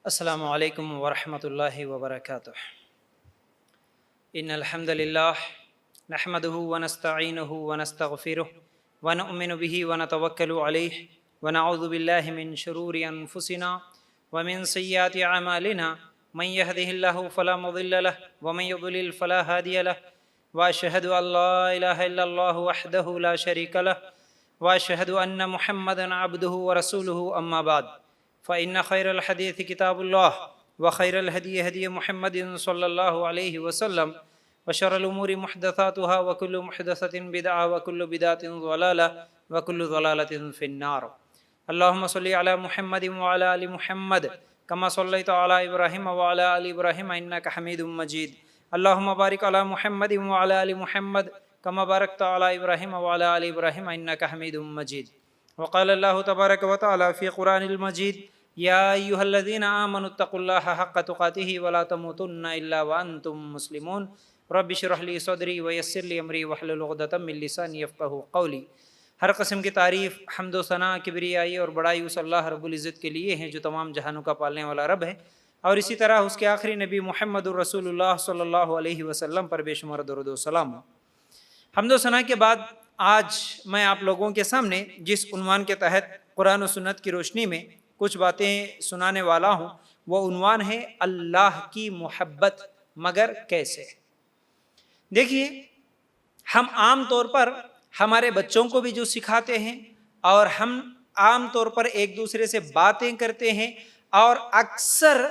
السلام علیکم ورحمۃ اللہ وبرکاتہ۔ ان الحمد للہ نحمده ونستعینه ونستغفره ونؤمن به ونتوکل علیہ ونعوذ باللہ من شرور انفسنا ومن سیئات اعمالنا من يهده الله فلا مضل له ومن يضلل فلا هادي له واشهد ان لا اله الا الله وحده لا شريك له واشهد ان محمدا عبده ورسوله اما بعد فإن خير الحديث كتاب الله وخير الهدي هدي محمد صلى الله عليه وسلم وشر الأمور محدثاتها وكل محدثة بدعة وكل بدعة ضلالة وكل ضلالة في النار۔ اللهم صل على محمد وعلى آل محمد كما صليت على إبراهيم وعلى آل إبراهيم إنك حميد مجيد۔ اللهم بارك على محمد وعلى آل محمد كما باركت على إبراهيم وعلى آل إبراهيم إنك حميد مجيد۔ وقال الله تبارك وتعالى في قرآن المجيد: يا أيها الذين آمنوا اتقوا الله حق تقاته ولا تموتن إلا وأنتم مسلمون رب اشرح لي صدري ويسر لي أمري واحلل عقدة من لساني يفقهوا قولي۔ ہر قسم کی تعریف، حمد و ثنا، کبریائی اور بڑائی اس اللہ رب العزت کے لیے ہیں جو تمام جہانوں کا پالنے والا رب ہے، اور اسی طرح اس کے آخری نبی محمد الرسول اللہ صلی اللہ علیہ وسلم پر بے شمار درود و سلام۔ حمد و ثنا کے بعد آج میں آپ لوگوں کے سامنے جس عنوان کے تحت قرآن و سنت کی روشنی میں کچھ باتیں سنانے والا ہوں وہ عنوان ہے اللہ کی محبت مگر کیسے۔ دیکھیے، ہم عام طور پر ہمارے بچوں کو بھی جو سکھاتے ہیں اور ہم عام طور پر ایک دوسرے سے باتیں کرتے ہیں اور اکثر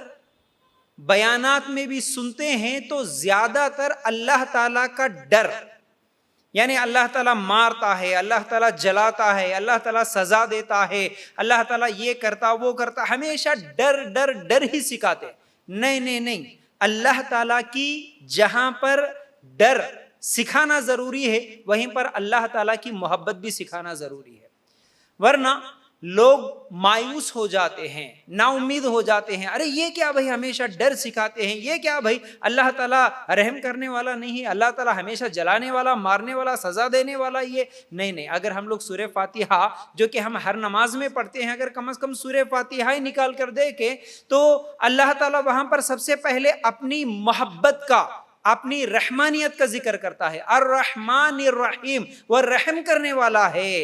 بیانات میں بھی سنتے ہیں تو زیادہ تر اللہ تعالیٰ کا ڈر، یعنی اللہ تعالیٰ مارتا ہے، اللہ تعالیٰ جلاتا ہے، اللہ تعالیٰ سزا دیتا ہے، اللہ تعالیٰ یہ کرتا وہ کرتا، ہمیشہ ڈر ڈر ڈر ہی سکھاتے۔ نہیں، اللہ تعالیٰ کی جہاں پر ڈر سکھانا ضروری ہے وہیں پر اللہ تعالیٰ کی محبت بھی سکھانا ضروری ہے، ورنہ لوگ مایوس ہو جاتے ہیں، نا امید ہو جاتے ہیں۔ ارے یہ کیا بھائی ہمیشہ ڈر سکھاتے ہیں، یہ کیا بھائی اللہ تعالیٰ رحم کرنے والا نہیں ہے، اللہ تعالیٰ ہمیشہ جلانے والا، مارنے والا، سزا دینے والا۔ یہ نہیں، اگر ہم لوگ سورہ فاتحہ جو کہ ہم ہر نماز میں پڑھتے ہیں، اگر کم از کم سورہ فاتحہ ہی نکال کر دیکھیں تو اللہ تعالیٰ وہاں پر سب سے پہلے اپنی محبت کا، اپنی رحمانیت کا ذکر کرتا ہے۔ الرحمن الرحیم، وہ رحم کرنے والا ہے،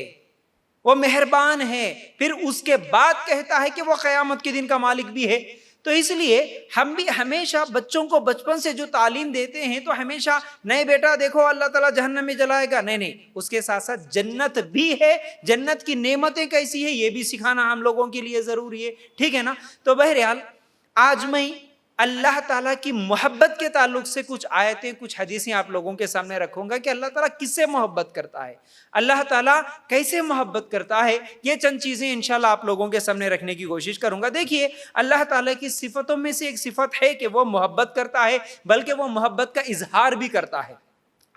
وہ مہربان ہے، پھر اس کے بعد کہتا ہے کہ وہ قیامت کے دن کا مالک بھی ہے۔ تو اس لیے ہم بھی ہمیشہ بچوں کو بچپن سے جو تعلیم دیتے ہیں تو ہمیشہ نہیں بیٹا دیکھو اللہ تعالیٰ جہنم میں جلائے گا، نہیں، اس کے ساتھ ساتھ جنت بھی ہے، جنت کی نعمتیں کیسی ہے یہ بھی سکھانا ہم لوگوں کے لیے ضروری ہے، ٹھیک ہے نا۔ تو بہرحال آج میں اللہ تعالیٰ کی محبت کے تعلق سے کچھ آیتیں، کچھ حدیثیں آپ لوگوں کے سامنے رکھوں گا کہ اللہ تعالیٰ کس سے محبت کرتا ہے، اللہ تعالیٰ کیسے محبت کرتا ہے، یہ چند چیزیں انشاءاللہ آپ لوگوں کے سامنے رکھنے کی کوشش کروں گا۔ دیکھیے، اللہ تعالیٰ کی صفتوں میں سے ایک صفت ہے کہ وہ محبت کرتا ہے، بلکہ وہ محبت کا اظہار بھی کرتا ہے۔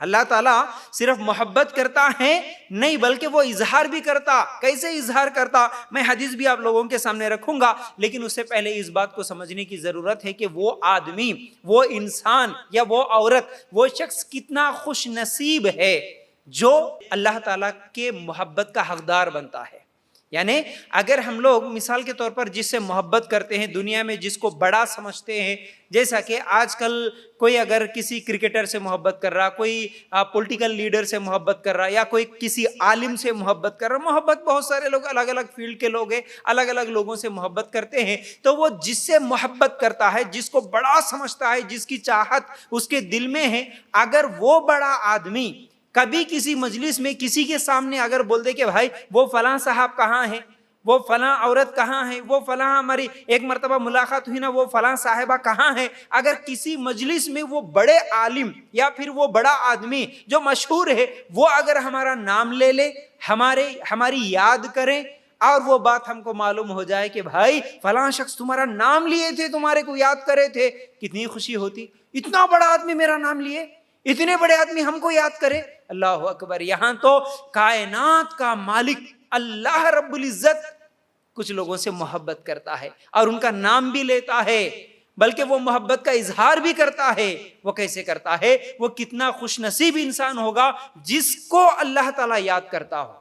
اللہ تعالیٰ صرف محبت کرتا ہے نہیں بلکہ وہ اظہار بھی کرتا۔ کیسے اظہار کرتا، میں حدیث بھی آپ لوگوں کے سامنے رکھوں گا، لیکن اس سے پہلے اس بات کو سمجھنے کی ضرورت ہے کہ وہ آدمی، وہ انسان یا وہ عورت، وہ شخص کتنا خوش نصیب ہے جو اللہ تعالیٰ کے محبت کا حقدار بنتا ہے۔ یعنی اگر ہم لوگ مثال کے طور پر جس سے محبت کرتے ہیں، دنیا میں جس کو بڑا سمجھتے ہیں، جیسا کہ آج کل کوئی اگر کسی کرکٹر سے محبت کر رہا، کوئی پولیٹیکل لیڈر سے محبت کر رہا، یا کوئی کسی عالم سے محبت کر رہا، محبت بہت سارے لوگ الگ الگ فیلڈ کے لوگ ہیں، الگ الگ لوگوں سے محبت کرتے ہیں، تو وہ جس سے محبت کرتا ہے، جس کو بڑا سمجھتا ہے، جس کی چاہت اس کے دل میں ہے، اگر وہ بڑا آدمی کبھی کسی مجلس میں کسی کے سامنے اگر بول دے کہ بھائی وہ فلاں صاحب کہاں ہیں، وہ فلاں عورت کہاں ہے، وہ فلاں ہماری ایک مرتبہ ملاقات ہوئی نا، وہ فلاں صاحبہ کہاں ہے، اگر کسی مجلس میں وہ بڑے عالم یا پھر وہ بڑا آدمی جو مشہور ہے وہ اگر ہمارا نام لے لے، ہماری یاد کریں اور وہ بات ہم کو معلوم ہو جائے کہ بھائی فلاں شخص تمہارا نام لیے تھے، تمہارے کو یاد کرے تھے، کتنی خوشی ہوتی۔ اتنا بڑا آدمی میرا نام لیے، اتنے بڑے آدمی ہم کو یاد کرے، اللہ اکبر۔ یہاں تو کائنات کا مالک اللہ رب العزت کچھ لوگوں سے محبت کرتا ہے اور ان کا نام بھی لیتا ہے، بلکہ وہ محبت کا اظہار بھی کرتا ہے۔ وہ کیسے کرتا ہے؟ وہ کتنا خوش نصیب انسان ہوگا جس کو اللہ تعالیٰ یاد کرتا ہو۔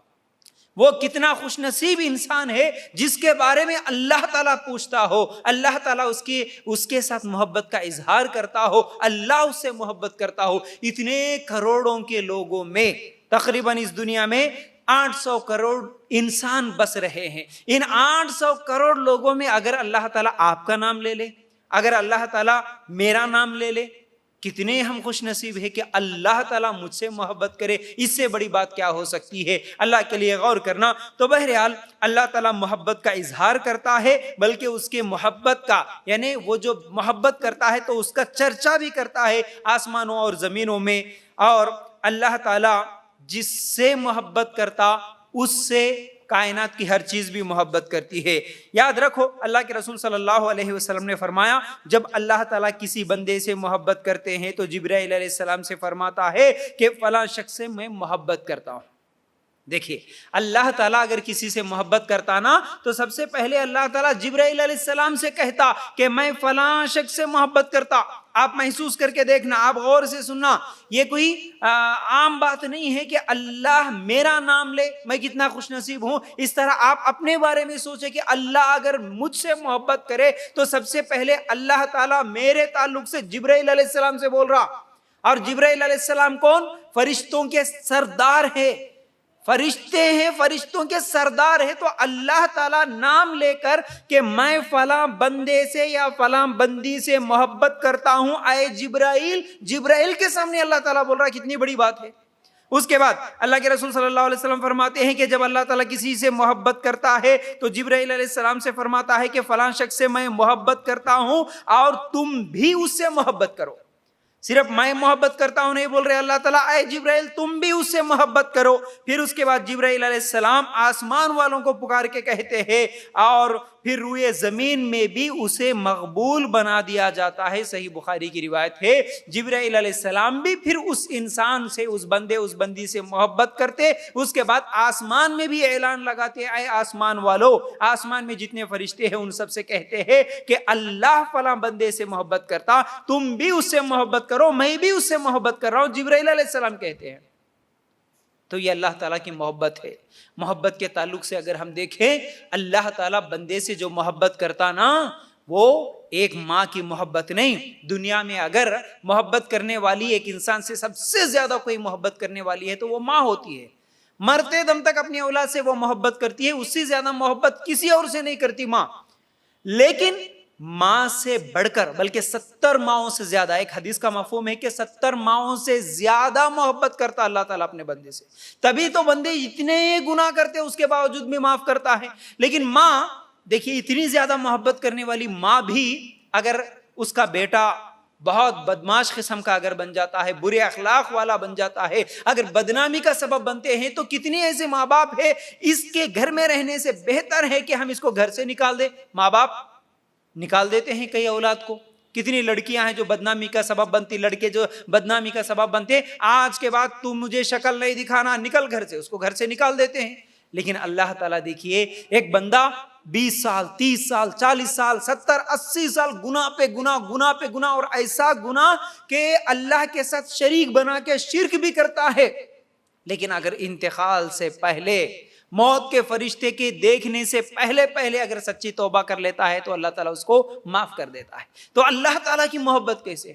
وہ کتنا خوش نصیب انسان ہے جس کے بارے میں اللہ تعالیٰ پوچھتا ہو، اللہ تعالیٰ اس کے ساتھ محبت کا اظہار کرتا ہو، اللہ اس سے محبت کرتا ہو۔ اتنے کروڑوں کے لوگوں میں تقریباً اس دنیا میں 800 کروڑ انسان بس رہے ہیں۔ ان 800 کروڑ لوگوں میں اگر اللہ تعالیٰ آپ کا نام لے لے، اگر اللہ تعالیٰ میرا نام لے لے، کتنے ہم خوش نصیب ہے کہ اللہ تعالیٰ مجھ سے محبت کرے۔ اس سے بڑی بات کیا ہو سکتی ہے؟ اللہ کے لیے غور کرنا۔ تو بہرحال اللہ تعالیٰ محبت کا اظہار کرتا ہے، بلکہ اس کے محبت کا، یعنی وہ جو محبت کرتا ہے تو اس کا چرچا بھی کرتا ہے آسمانوں اور زمینوں میں۔ اور اللہ تعالیٰ جس سے محبت کرتا اس سے کائنات کی ہر چیز بھی محبت کرتی ہے۔ یاد رکھو اللہ کے رسول صلی اللہ علیہ وسلم نے فرمایا، جب اللہ تعالیٰ کسی بندے سے محبت کرتے ہیں تو جبرائیل علیہ السلام سے فرماتا ہے کہ فلاں شخص سے میں محبت کرتا ہوں۔ دیکھیے اللہ تعالیٰ اگر کسی سے محبت کرتا نا تو سب سے پہلے اللہ تعالیٰ جبرائیل علیہ السلام سے کہتا کہ میں فلاں شخص سے محبت کرتا۔ آپ محسوس کر کے دیکھنا، آپ غور سے سننا، یہ کوئی عام بات نہیں ہے کہ اللہ میرا نام لے، میں کتنا خوش نصیب ہوں۔ اس طرح آپ اپنے بارے میں سوچیں کہ اللہ اگر مجھ سے محبت کرے تو سب سے پہلے اللہ تعالیٰ میرے تعلق سے جبرائیل علیہ السلام سے بول رہا۔ اور جبرائیل علیہ السلام کون؟ فرشتوں کے سردار ہے، فرشتے ہیں، فرشتوں کے سردار ہیں۔ تو اللہ تعالیٰ نام لے کر کہ میں فلاں بندے سے یا فلاں بندی سے محبت کرتا ہوں، اے جبرائیل، جبرائیل کے سامنے اللہ تعالیٰ بول رہا ہے، کتنی بڑی بات ہے۔ اس کے بعد اللہ کے رسول صلی اللہ علیہ وسلم فرماتے ہیں کہ جب اللہ تعالیٰ کسی سے محبت کرتا ہے تو جبرائیل علیہ السلام سے فرماتا ہے کہ فلاں شخص سے میں محبت کرتا ہوں اور تم بھی اس سے محبت کرو۔ صرف میں محبت کرتا ہوں نہیں بول رہے اللہ تعالیٰ، اے جبرائیل تم بھی اس سے محبت کرو۔ پھر اس کے بعد جبرائیل علیہ السلام آسمان والوں کو پکار کے کہتے ہیں اور پھر روئے زمین میں بھی اسے مقبول بنا دیا جاتا ہے۔ صحیح بخاری کی روایت ہے، جبرائیل علیہ السلام بھی پھر اس انسان سے، اس بندے اس بندی سے محبت کرتے۔ اس کے بعد آسمان میں بھی اعلان لگاتے، اے آسمان والو، آسمان میں جتنے فرشتے ہیں ان سب سے کہتے ہیں کہ اللہ فلاں بندے سے محبت کرتا، تم بھی اس سے محبت کرو، میں بھی اس سے محبت کر رہا ہوں، جبرائیل علیہ السلام کہتے ہیں۔ تو یہ اللہ تعالیٰ کی محبت ہے۔ محبت کے تعلق سے اگر ہم دیکھیں، اللہ تعالیٰ بندے سے جو محبت کرتا نا، وہ ایک ماں کی محبت نہیں۔ دنیا میں اگر محبت کرنے والی ایک انسان سے سب سے زیادہ کوئی محبت کرنے والی ہے تو وہ ماں ہوتی ہے۔ مرتے دم تک اپنی اولاد سے وہ محبت کرتی ہے، اس سے زیادہ محبت کسی اور سے نہیں کرتی ماں۔ لیکن ماں سے بڑھ کر بلکہ 70 ماؤں سے زیادہ، ایک حدیث کا مفہوم ہے کہ 70 ماؤں سے زیادہ محبت کرتا اللہ تعالیٰ اپنے بندے سے۔ تبھی تو بندے اتنے گناہ کرتے اس کے باوجود بھی معاف کرتا ہے۔ لیکن ماں دیکھیے، اتنی زیادہ محبت کرنے والی ماں بھی اگر اس کا بیٹا بہت بدماش قسم کا اگر بن جاتا ہے، برے اخلاق والا بن جاتا ہے، اگر بدنامی کا سبب بنتے ہیں، تو کتنے ایسے ماں باپ ہیں اس کے گھر میں رہنے سے بہتر ہے کہ ہم اس کو گھر سے نکال دیں۔ ماں باپ نکال دیتے ہیں کئی اولاد کو۔ کتنی لڑکیاں ہیں جو بدنامی کا سبب بنتی، لڑکے جو بدنامی کا سبب بنتے، آج کے بعد تو مجھے شکل نہیں دکھانا، نکل گھر سے، اس کو گھر سے نکال دیتے ہیں۔ لیکن اللہ تعالیٰ دیکھیے، ایک بندہ 20 سال 30 سال 40 سال 70 80 سال گناہ پہ گناہ، گناہ پہ گناہ، اور ایسا گناہ کہ اللہ کے ساتھ شریک بنا کے شرک بھی کرتا ہے، لیکن اگر انتقال سے پہلے، موت کے فرشتے کے دیکھنے سے پہلے اگر سچی توبہ کر لیتا ہے تو اللہ تعالیٰ اس کو معاف کر دیتا ہے۔ تو اللہ تعالیٰ کی محبت کیسے؟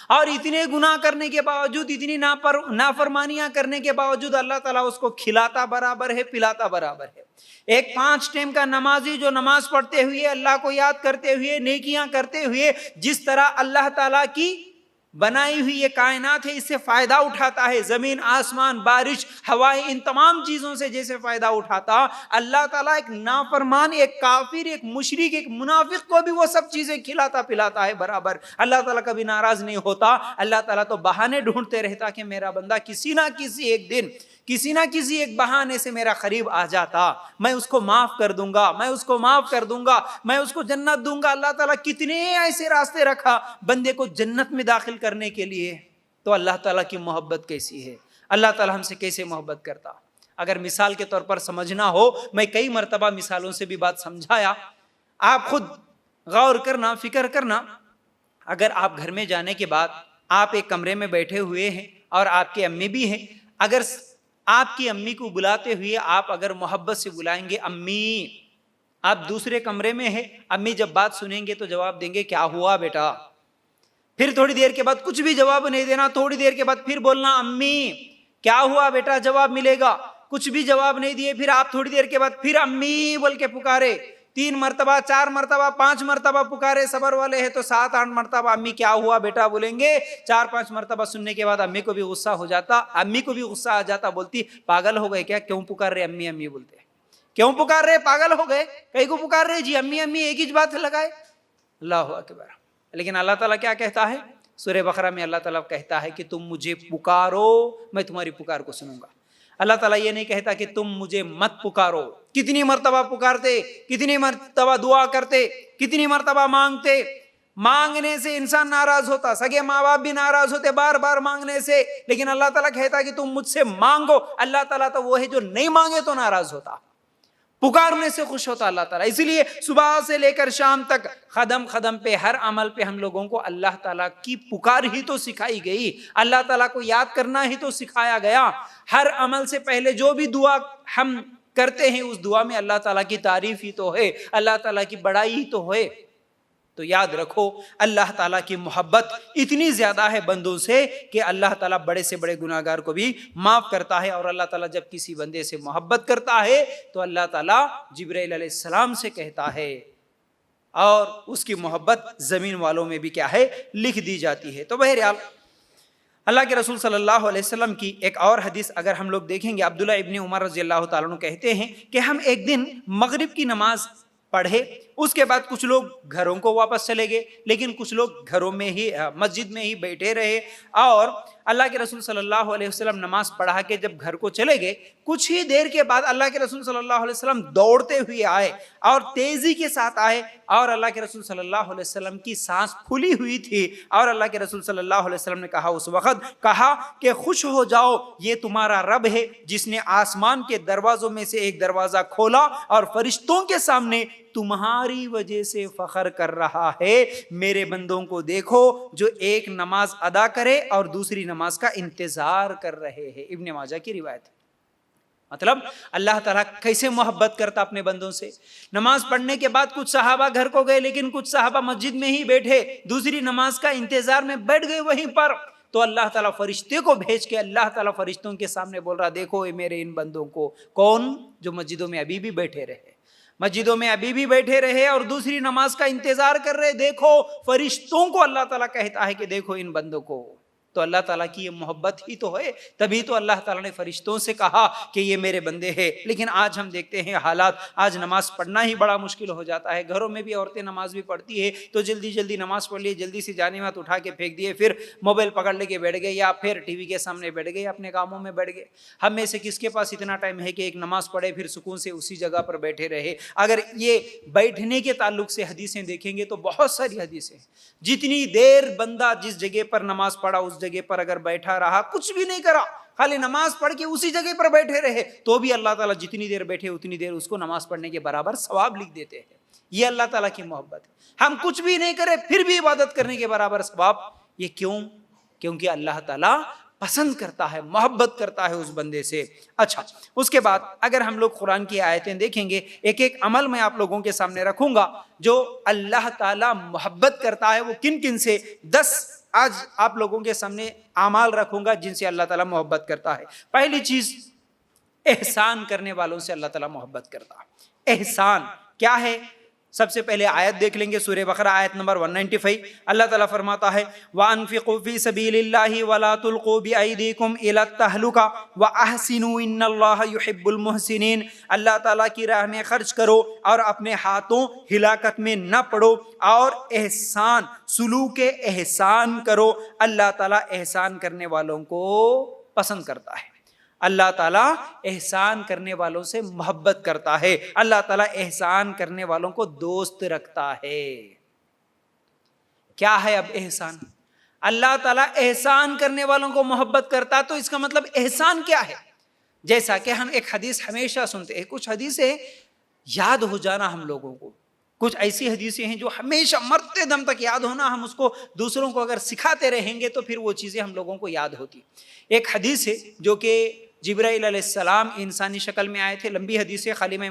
اور اتنے گناہ کرنے کے باوجود، اتنی نافرمانیاں کرنے کے باوجود اللہ تعالیٰ اس کو کھلاتا برابر ہے، پلاتا برابر ہے۔ ایک 5 ٹائم کا نمازی جو نماز پڑھتے ہوئے، اللہ کو یاد کرتے ہوئے، نیکیاں کرتے ہوئے، جس طرح اللہ تعالیٰ کی بنائی ہوئی یہ کائنات ہے اس سے فائدہ اٹھاتا ہے، زمین آسمان بارش ہوائیں، ان تمام چیزوں سے جیسے فائدہ اٹھاتا، اللہ تعالیٰ ایک نافرمان، ایک کافر، ایک مشرک، ایک منافق کو بھی وہ سب چیزیں کھلاتا پلاتا ہے برابر۔ اللہ تعالیٰ کبھی ناراض نہیں ہوتا۔ اللہ تعالیٰ تو بہانے ڈھونڈتے رہتا کہ میرا بندہ کسی نہ کسی ایک دن، کسی نہ کسی ایک بہانے سے میرا قریب آ جاتا، میں اس کو معاف کر دوں گا، میں اس کو معاف کر دوں گا، میں اس کو جنت دوں گا۔ اللہ تعالیٰ کتنے ایسے راستے رکھا بندے کو جنت میں داخل کرنے کے لیے۔ تو اللہ تعالیٰ کی محبت کیسی ہے؟ اللہ تعالیٰ ہم سے کیسے محبت کرتا؟ اگر مثال کے طور پر سمجھنا ہو، میں کئی مرتبہ مثالوں سے بھی بات سمجھایا، آپ خود غور کرنا، فکر کرنا۔ اگر آپ گھر میں جانے کے بعد آپ ایک کمرے میں بیٹھے ہوئے ہیں اور آپ کے امی بھی ہیں، اگر آپ کی امی کو بلاتے ہوئے آپ اگر محبت سے بلائیں گے امی، آپ دوسرے کمرے میں ہیں، امی جب بات سنیں گے تو جواب دیں گے کیا ہوا بیٹا، پھر تھوڑی دیر کے بعد کچھ بھی جواب نہیں دینا، تھوڑی دیر کے بعد پھر بولنا امی کیا ہوا بیٹا، جواب ملے گا، کچھ بھی جواب نہیں دیے پھر آپ تھوڑی دیر کے بعد پھر امی بول کے پکارے، 3 مرتبہ 4 مرتبہ 5 مرتبہ پکارے، صبر والے ہیں تو 7 8 مرتبہ امی کیا ہوا بیٹا بولیں گے، 4 5 مرتبہ سننے کے بعد امی کو بھی غصہ ہو جاتا، امی کو بھی غصہ آ جاتا، بولتی پاگل ہو گئے کیا، کیوں پکار رہے امی امی بولتے، کیوں پکار رہے، پاگل ہو گئے، کئی کو پکار رہے جی امی امی ایک ہی بات لگائے، اللہ اکبر۔ لیکن اللہ تعالیٰ کیا کہتا ہے سورہ بقرہ میں، اللہ تعالیٰ کہتا ہے کہ تم مجھے پکارو میں تمہاری پکار کو سنوں گا۔ اللہ تعالیٰ یہ نہیں کہتا کہ تم مجھے مت پکارو، کتنی مرتبہ پکارتے، کتنی مرتبہ دعا کرتے، کتنی مرتبہ مانگتے، مانگنے سے انسان ناراض ہوتا، سگے ماں باپ بھی ناراض ہوتے بار بار مانگنے سے، لیکن اللہ تعالیٰ کہتا ہے کہ تم مجھ سے مانگو۔ اللہ تعالیٰ تو وہ ہے جو نہیں مانگے تو ناراض ہوتا، پکارنے سے خوش ہوتا اللہ تعالیٰ۔ اسی لیے صبح سے لے کر شام تک قدم قدم پہ ہر عمل پہ ہم لوگوں کو اللہ تعالیٰ کی پکار ہی تو سکھائی گئی، اللہ تعالیٰ کو یاد کرنا ہی تو سکھایا گیا۔ ہر عمل سے پہلے جو بھی دعا ہم کرتے ہیں اس دعا میں اللہ تعالیٰ کی تعریف ہی تو ہے، اللہ تعالیٰ کی بڑائی ہی تو ہے۔ تو یاد رکھو اللہ تعالیٰ کی محبت اتنی زیادہ ہے بندوں سے کہ اللہ تعالیٰ بڑے سے بڑے گناہگار کو بھی معاف کرتا ہے، اور اللہ تعالیٰ جب کسی بندے سے محبت کرتا ہے تو اللہ تعالیٰ جبرائیل علیہ السلام سے کہتا ہے، اور اس کی محبت زمین والوں میں بھی کیا ہے لکھ دی جاتی ہے۔ تو بہرحال اللہ کے رسول صلی اللہ علیہ وسلم کی ایک اور حدیث اگر ہم لوگ دیکھیں گے، عبداللہ ابن عمر رضی اللہ تعالیٰ عنہ کہتے ہیں کہ ہم ایک دن مغرب کی نماز پڑھے، اس کے بعد کچھ لوگ گھروں کو واپس چلے گئے، لیکن کچھ لوگ گھروں میں ہی مسجد میں ہی بیٹھے رہے، اور اللہ کے رسول صلی اللہ علیہ وسلم نماز پڑھا کے جب گھر کو چلے گئے، کچھ ہی دیر کے بعد اللہ کے رسول صلی اللہ علیہ وسلم دوڑتے ہوئے آئے اور تیزی کے ساتھ آئے، اور اللہ کے رسول صلی اللہ علیہ وسلم کی سانس پھولی ہوئی تھی، اور اللہ کے رسول صلی اللہ علیہ وسلم نے کہا اس وقت کہا کہ خوش ہو جاؤ، یہ تمہارا رب ہے جس نے آسمان کے دروازوں میں سے ایک دروازہ کھولا اور فرشتوں کے سامنے تمہاری وجہ سے فخر کر رہا ہے، میرے بندوں کو دیکھو جو ایک نماز ادا کرے اور دوسری نماز کا انتظار کر رہے ہیں۔ ابن ماجہ کی روایت۔ مطلب اللہ تعالیٰ کیسے محبت کرتا اپنے بندوں سے۔ نماز پڑھنے کے بعد کچھ صحابہ گھر کو گئے، لیکن کچھ صحابہ مسجد میں ہی بیٹھے، دوسری نماز کا انتظار میں بیٹھ گئے وہیں پر، تو اللہ تعالیٰ فرشتے کو بھیج کے اللہ تعالیٰ فرشتوں کے سامنے بول رہا، دیکھو میرے ان بندوں کو، کون؟ جو مسجدوں میں ابھی بھی بیٹھے رہے، مسجدوں میں ابھی بھی بیٹھے رہے اور دوسری نماز کا انتظار کر رہے، دیکھو فرشتوں کو اللہ تعالیٰ کہتا ہے کہ دیکھو ان بندوں کو۔ تو اللہ تعالیٰ کی یہ محبت ہی تو ہے، تبھی تو اللہ تعالیٰ نے فرشتوں سے کہا کہ یہ میرے بندے ہیں۔ لیکن آج ہم دیکھتے ہیں حالات، آج نماز پڑھنا ہی بڑا مشکل ہو جاتا ہے، گھروں میں بھی عورتیں نماز بھی پڑھتی ہے تو جلدی جلدی نماز پڑھ لی، جلدی سے جانے وقت اٹھا کے پھینک دیے، پھر موبائل پکڑ لے کے بیٹھ گئے، یا پھر ٹی وی کے سامنے بیٹھ گئے، اپنے کاموں میں بیٹھ گئے۔ ہم میں سے کس کے پاس اتنا ٹائم ہے کہ ایک نماز پڑھے پھر سکون سے اسی جگہ پر بیٹھے رہے؟ اگر یہ بیٹھنے کے تعلق سے حدیثیں دیکھیں گے تو بہت ساری حدیثیں، جتنی دیر بندہ جس جگہ پر نماز پڑھا اس جگہ پر اگر بیٹھا رہا، کچھ بھی نہیں کرا، خالی نماز پڑھ کے اسی جگہ پر بیٹھے رہے، تو بھی اللہ تعالیٰ جتنی دیر بیٹھے اتنی دیر اس کو نماز پڑھنے کے برابر ثواب لکھ دیتے ہیں۔ یہ اللہ تعالیٰ کی محبت ہے۔ ہم کچھ بھی نہیں کرے پھر بھی عبادت کرنے کے برابر ثواب، یہ کیوں؟ کیونکہ اللہ تعالیٰ پسند کرتا ہے، محبت کرتا ہے اس بندے سے۔ اچھا، اس کے بعد اگر ہم لوگ قرآن کی آیتیں دیکھیں گے، ایک ایک عمل میں آپ لوگوں کے سامنے رکھوں گا جو اللہ تعالیٰ محبت کرتا ہے، وہ کن کن سے 10 آج آپ لوگوں کے سامنے اعمال رکھوں گا جن سے اللہ تعالیٰ محبت کرتا ہے۔ پہلی چیز، احسان کرنے والوں سے اللہ تعالیٰ محبت کرتا ہے۔ احسان کیا ہے؟ سب سے پہلے آیت دیکھ لیں گے، سورہ بقرہ آیت نمبر 195، اللہ تعالیٰ فرماتا ہے وَأَنفِقُوا فِي سَبِيلِ اللَّهِ وَلَا تُلْقُوا بِأَيْدِيكُمْ إِلَى التَّهْلُكَةِ وَأَحْسِنُوا إِنَّ اللَّهَ يُحِبُّ الْمُحْسِنِينَ۔ اللہ تعالیٰ کی راہ میں خرچ کرو اور اپنے ہاتھوں ہلاکت میں نہ پڑو، اور احسان، سلوک احسان کرو، اللہ تعالیٰ احسان کرنے والوں کو پسند کرتا ہے۔ اللہ تعالیٰ احسان کرنے والوں سے محبت کرتا ہے، اللہ تعالیٰ احسان کرنے والوں کو دوست رکھتا ہے۔ کیا ہے اب احسان؟ اللہ تعالیٰ احسان کرنے والوں کو محبت کرتا ہے، تو اس کا مطلب احسان کیا ہے؟ جیسا کہ ہم ایک حدیث ہمیشہ سنتے ہیں، کچھ حدیثیں یاد ہو جانا ہم لوگوں کو، کچھ ایسی حدیثیں ہیں جو ہمیشہ مرتے دم تک یاد ہونا، ہم اس کو دوسروں کو اگر سکھاتے رہیں گے تو پھر وہ چیزیں ہم لوگوں کو یاد ہوتی۔ ایک حدیث ہے جو کہ جبرائیل علیہ السلام انسانی شکل میں آئے تھے. لمبی حدیث ہے، خالی میں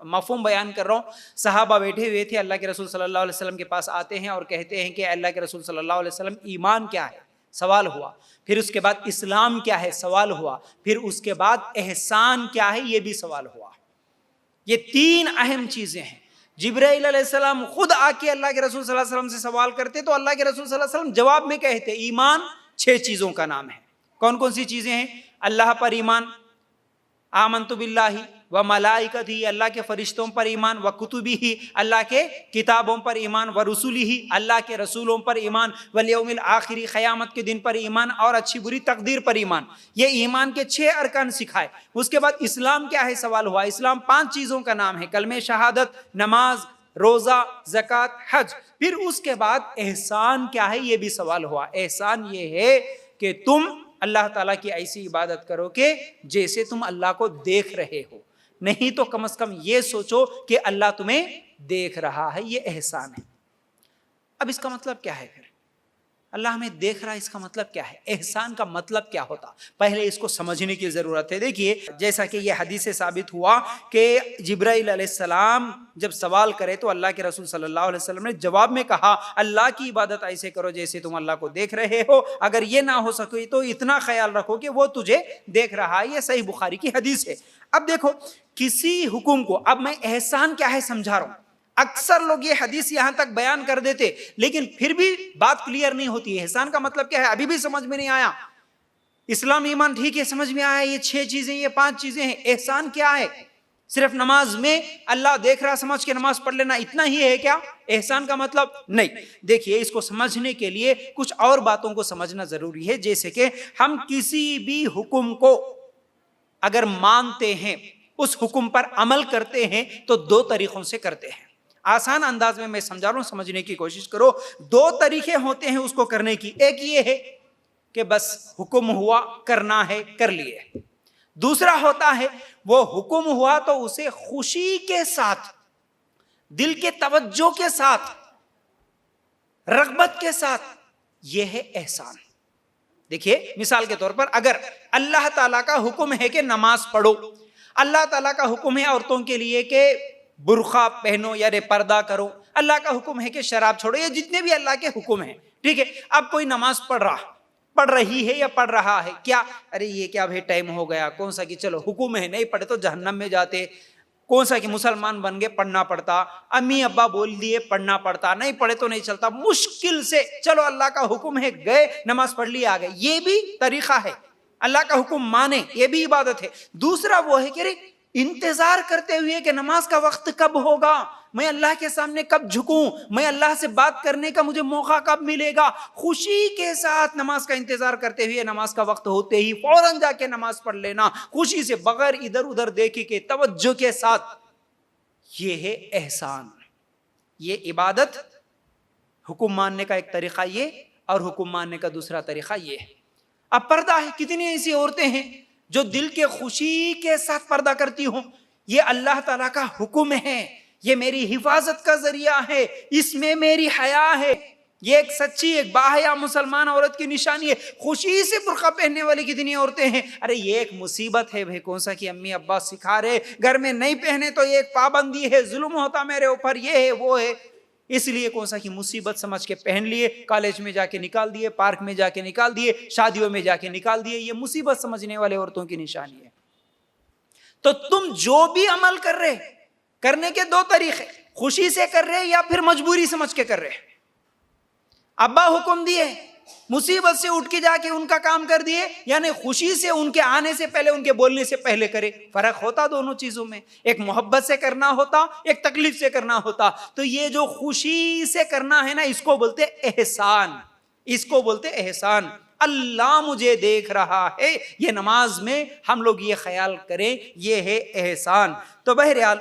مفہوم بیان کر رہا ہوں. صحابہ بیٹھے ہوئے تھے، اللہ کے رسول صلی اللہ علیہ وسلم کے پاس آتے ہیں اور کہتے ہیں کہ اللہ کے رسول صلی اللہ علیہ وسلم ایمان کیا ہے؟ سوال ہوا. پھر اس کے بعد اسلام کیا ہے؟ سوال ہوا. پھر اس کے بعد احسان کیا ہے؟ یہ بھی سوال ہوا. یہ تین اہم چیزیں ہیں. جبرائیل علیہ السلام خود آ کے اللہ کے رسول صلی اللہ علیہ وسلم سے سوال کرتے تو اللہ کے رسول صلی اللہ علیہ وسلم جواب میں کہتے ایمان 6 چیزوں کا نام ہے. کون کون سی چیزیں ہیں؟ اللہ پر ایمان، آمنت باللہ و ملائکتہ، اللہ کے فرشتوں پر ایمان، و کتبہ، اللہ کے کتابوں پر ایمان، و رسولہ، اللہ کے رسولوں پر ایمان، والیوم الآخر، قیامت کے دن پر ایمان، اور اچھی بری تقدیر پر ایمان. یہ ایمان کے 6 ارکان سکھائے. اس کے بعد اسلام کیا ہے؟ سوال ہوا. اسلام 5 چیزوں کا نام ہے، کلمہ شہادت، نماز، روزہ، زکوٰۃ، حج. پھر اس کے بعد احسان کیا ہے؟ یہ بھی سوال ہوا. احسان یہ ہے کہ تم اللہ تعالیٰ کی ایسی عبادت کرو کہ جیسے تم اللہ کو دیکھ رہے ہو، نہیں تو کم از کم یہ سوچو کہ اللہ تمہیں دیکھ رہا ہے. یہ احسان ہے. اب اس کا مطلب کیا ہے؟ پھر اللہ ہمیں دیکھ رہا ہے، اس کا مطلب کیا ہے؟ احسان کا مطلب کیا ہوتا؟ پہلے اس کو سمجھنے کی ضرورت ہے. دیکھیے، جیسا کہ یہ حدیث سے ثابت ہوا کہ جبرائیل علیہ السلام جب سوال کرے تو اللہ کے رسول صلی اللہ علیہ وسلم نے جواب میں کہا اللہ کی عبادت ایسے کرو جیسے تم اللہ کو دیکھ رہے ہو. اگر یہ نہ ہو سکے تو اتنا خیال رکھو کہ وہ تجھے دیکھ رہا ہے. یہ صحیح بخاری کی حدیث ہے. اب دیکھو، کسی حکم کو، اب میں احسان کیا ہے سمجھا رہا ہوں. اکثر لوگ یہ حدیث یہاں تک بیان کر دیتے لیکن پھر بھی بات کلیئر نہیں ہوتی. احسان کا مطلب کیا ہے ابھی بھی سمجھ میں نہیں آیا. اسلام ایمان ٹھیک ہے، سمجھ میں آیا، یہ 6 چیزیں، یہ 5 چیزیں ہیں. احسان کیا ہے؟ صرف نماز میں اللہ دیکھ رہا سمجھ کے نماز پڑھ لینا اتنا ہی ہے کیا احسان کا مطلب؟ نہیں. دیکھیے، اس کو سمجھنے کے لیے کچھ اور باتوں کو سمجھنا ضروری ہے. جیسے کہ ہم کسی بھی حکم کو اگر مانتے ہیں، اس حکم پر عمل کرتے ہیں تو 2 طریقوں سے کرتے ہیں. آسان انداز میں سمجھا رہا ہوں، سمجھنے کی کوشش کرو. 2 طریقے ہوتے ہیں اس کو کرنے کی. ایک یہ ہے کہ بس حکم ہوا، کرنا ہے، کر لیے. دوسرا ہوتا ہے وہ حکم ہوا تو اسے خوشی کے ساتھ، دل کے توجہ کے ساتھ، رغبت کے ساتھ. یہ ہے احسان. دیکھیے، مثال کے طور پر اگر اللہ تعالیٰ کا حکم ہے کہ نماز پڑھو، اللہ تعالیٰ کا حکم ہے عورتوں کے لیے کہ برقع پہنو یا پردہ کرو، اللہ کا حکم ہے کہ شراب چھوڑو، یہ جتنے بھی اللہ کے حکم ہیں، ٹھیک ہے. اب کوئی نماز پڑھ رہی ہے یا پڑھ رہا ہے، کیا ارے یہ کیا بھائی ٹائم ہو گیا، کون سا کہ چلو حکم ہے، نہیں پڑھے تو جہنم میں جاتے، کون سا کہ مسلمان بن گئے پڑھنا پڑتا، امی ابا بول دیے پڑھنا پڑتا، نہیں پڑھے تو نہیں چلتا، مشکل سے چلو اللہ کا حکم ہے، گئے نماز پڑھ لی آ گئے. یہ بھی طریقہ ہے، اللہ کا حکم مانے، یہ بھی عبادت ہے. دوسرا وہ ہے کہ انتظار کرتے ہوئے کہ نماز کا وقت کب ہوگا، میں اللہ کے سامنے کب جھکوں، میں اللہ سے بات کرنے کا مجھے موقع کب ملے گا. خوشی کے ساتھ نماز کا انتظار کرتے ہوئے نماز کا وقت ہوتے ہی فوراً جا کے نماز پڑھ لینا، خوشی سے، بغیر ادھر ادھر دیکھے کے، توجہ کے ساتھ. یہ ہے احسان. یہ عبادت، حکم ماننے کا ایک طریقہ یہ، اور حکم ماننے کا دوسرا طریقہ یہ ہے. اب پردہ ہے، کتنی ایسی عورتیں ہیں جو دل کے خوشی کے ساتھ پردہ کرتی ہوں. یہ اللہ تعالیٰ کا حکم ہے، یہ میری حفاظت کا ذریعہ ہے، اس میں میری حیا ہے. یہ ایک سچی، ایک باحیا مسلمان عورت کی نشانی ہے. خوشی سے برقع پہننے والی کتنی عورتیں ہیں. ارے یہ ایک مصیبت ہے بھائی، کون سا کہ امی ابا سکھا رہے، گھر میں نہیں پہنے تو یہ ایک پابندی ہے، ظلم ہوتا میرے اوپر، یہ ہے وہ ہے، اس لیے کون سا کہ مصیبت سمجھ کے پہن لیے، کالج میں جا کے نکال دیے، پارک میں جا کے نکال دیے، شادیوں میں جا کے نکال دیے. یہ مصیبت سمجھنے والے عورتوں کی نشانی ہے. تو تم جو بھی عمل کر رہے، کرنے کے 2 طریقے، خوشی سے کر رہے یا پھر مجبوری سمجھ کے کر رہے. ابا حکم دیے، مصیبت سے اٹھ کے جا کے ان کا کام کر دیے، یعنی خوشی سے ان کے آنے سے پہلے، ان کے بولنے سے پہلے کرے. فرق ہوتا دونوں چیزوں میں، ایک محبت سے کرنا ہوتا، ایک تکلیف سے کرنا ہوتا. تو یہ جو خوشی سے کرنا ہے نا، اس کو بولتے احسان، اس کو بولتے احسان. اللہ مجھے دیکھ رہا ہے، یہ نماز میں ہم لوگ یہ خیال کریں، یہ ہے احسان. تو بہرحال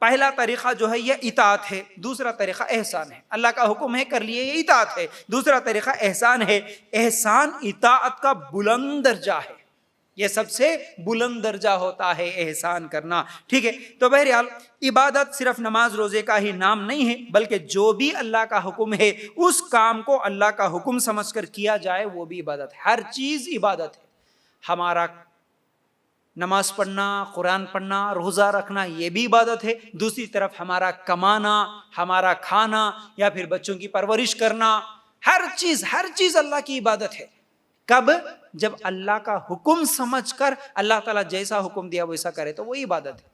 پہلا طریقہ جو ہے یہ اطاعت ہے، دوسرا طریقہ احسان ہے. اللہ کا حکم ہے کر لیے، یہ اطاعت ہے. دوسرا طریقہ احسان ہے. احسان اطاعت کا بلند درجہ ہے، یہ سب سے بلند درجہ ہوتا ہے احسان کرنا. ٹھیک ہے. تو بہرحال عبادت صرف نماز روزے کا ہی نام نہیں ہے، بلکہ جو بھی اللہ کا حکم ہے اس کام کو اللہ کا حکم سمجھ کر کیا جائے وہ بھی عبادت ہے. ہر چیز عبادت ہے. ہمارا نماز پڑھنا، قرآن پڑھنا، روزہ رکھنا یہ بھی عبادت ہے. دوسری طرف ہمارا کمانا، ہمارا کھانا یا پھر بچوں کی پرورش کرنا، ہر چیز اللہ کی عبادت ہے. کب؟ جب اللہ کا حکم سمجھ کر اللہ تعالیٰ جیسا حکم دیا ویسا کرے تو وہ عبادت ہے.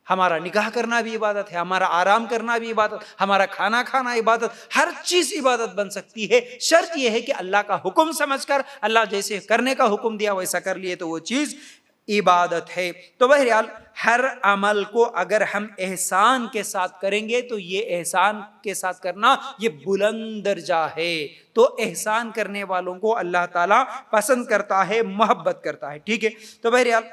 ہمارا نکاح کرنا بھی عبادت ہے، ہمارا آرام کرنا بھی عبادت، ہمارا کھانا کھانا عبادت، ہر چیز عبادت بن سکتی ہے. شرط یہ ہے کہ اللہ کا حکم سمجھ کر اللہ جیسے کرنے کا حکم دیا ویسا کر لیے تو وہ چیز عبادت ہے. تو بہرحال ہر عمل کو اگر ہم احسان کے ساتھ کریں گے تو یہ احسان کے ساتھ کرنا یہ بلند درجہ ہے. تو احسان کرنے والوں کو اللہ تعالیٰ پسند کرتا ہے، محبت کرتا ہے. ٹھیک ہے. تو بہرحال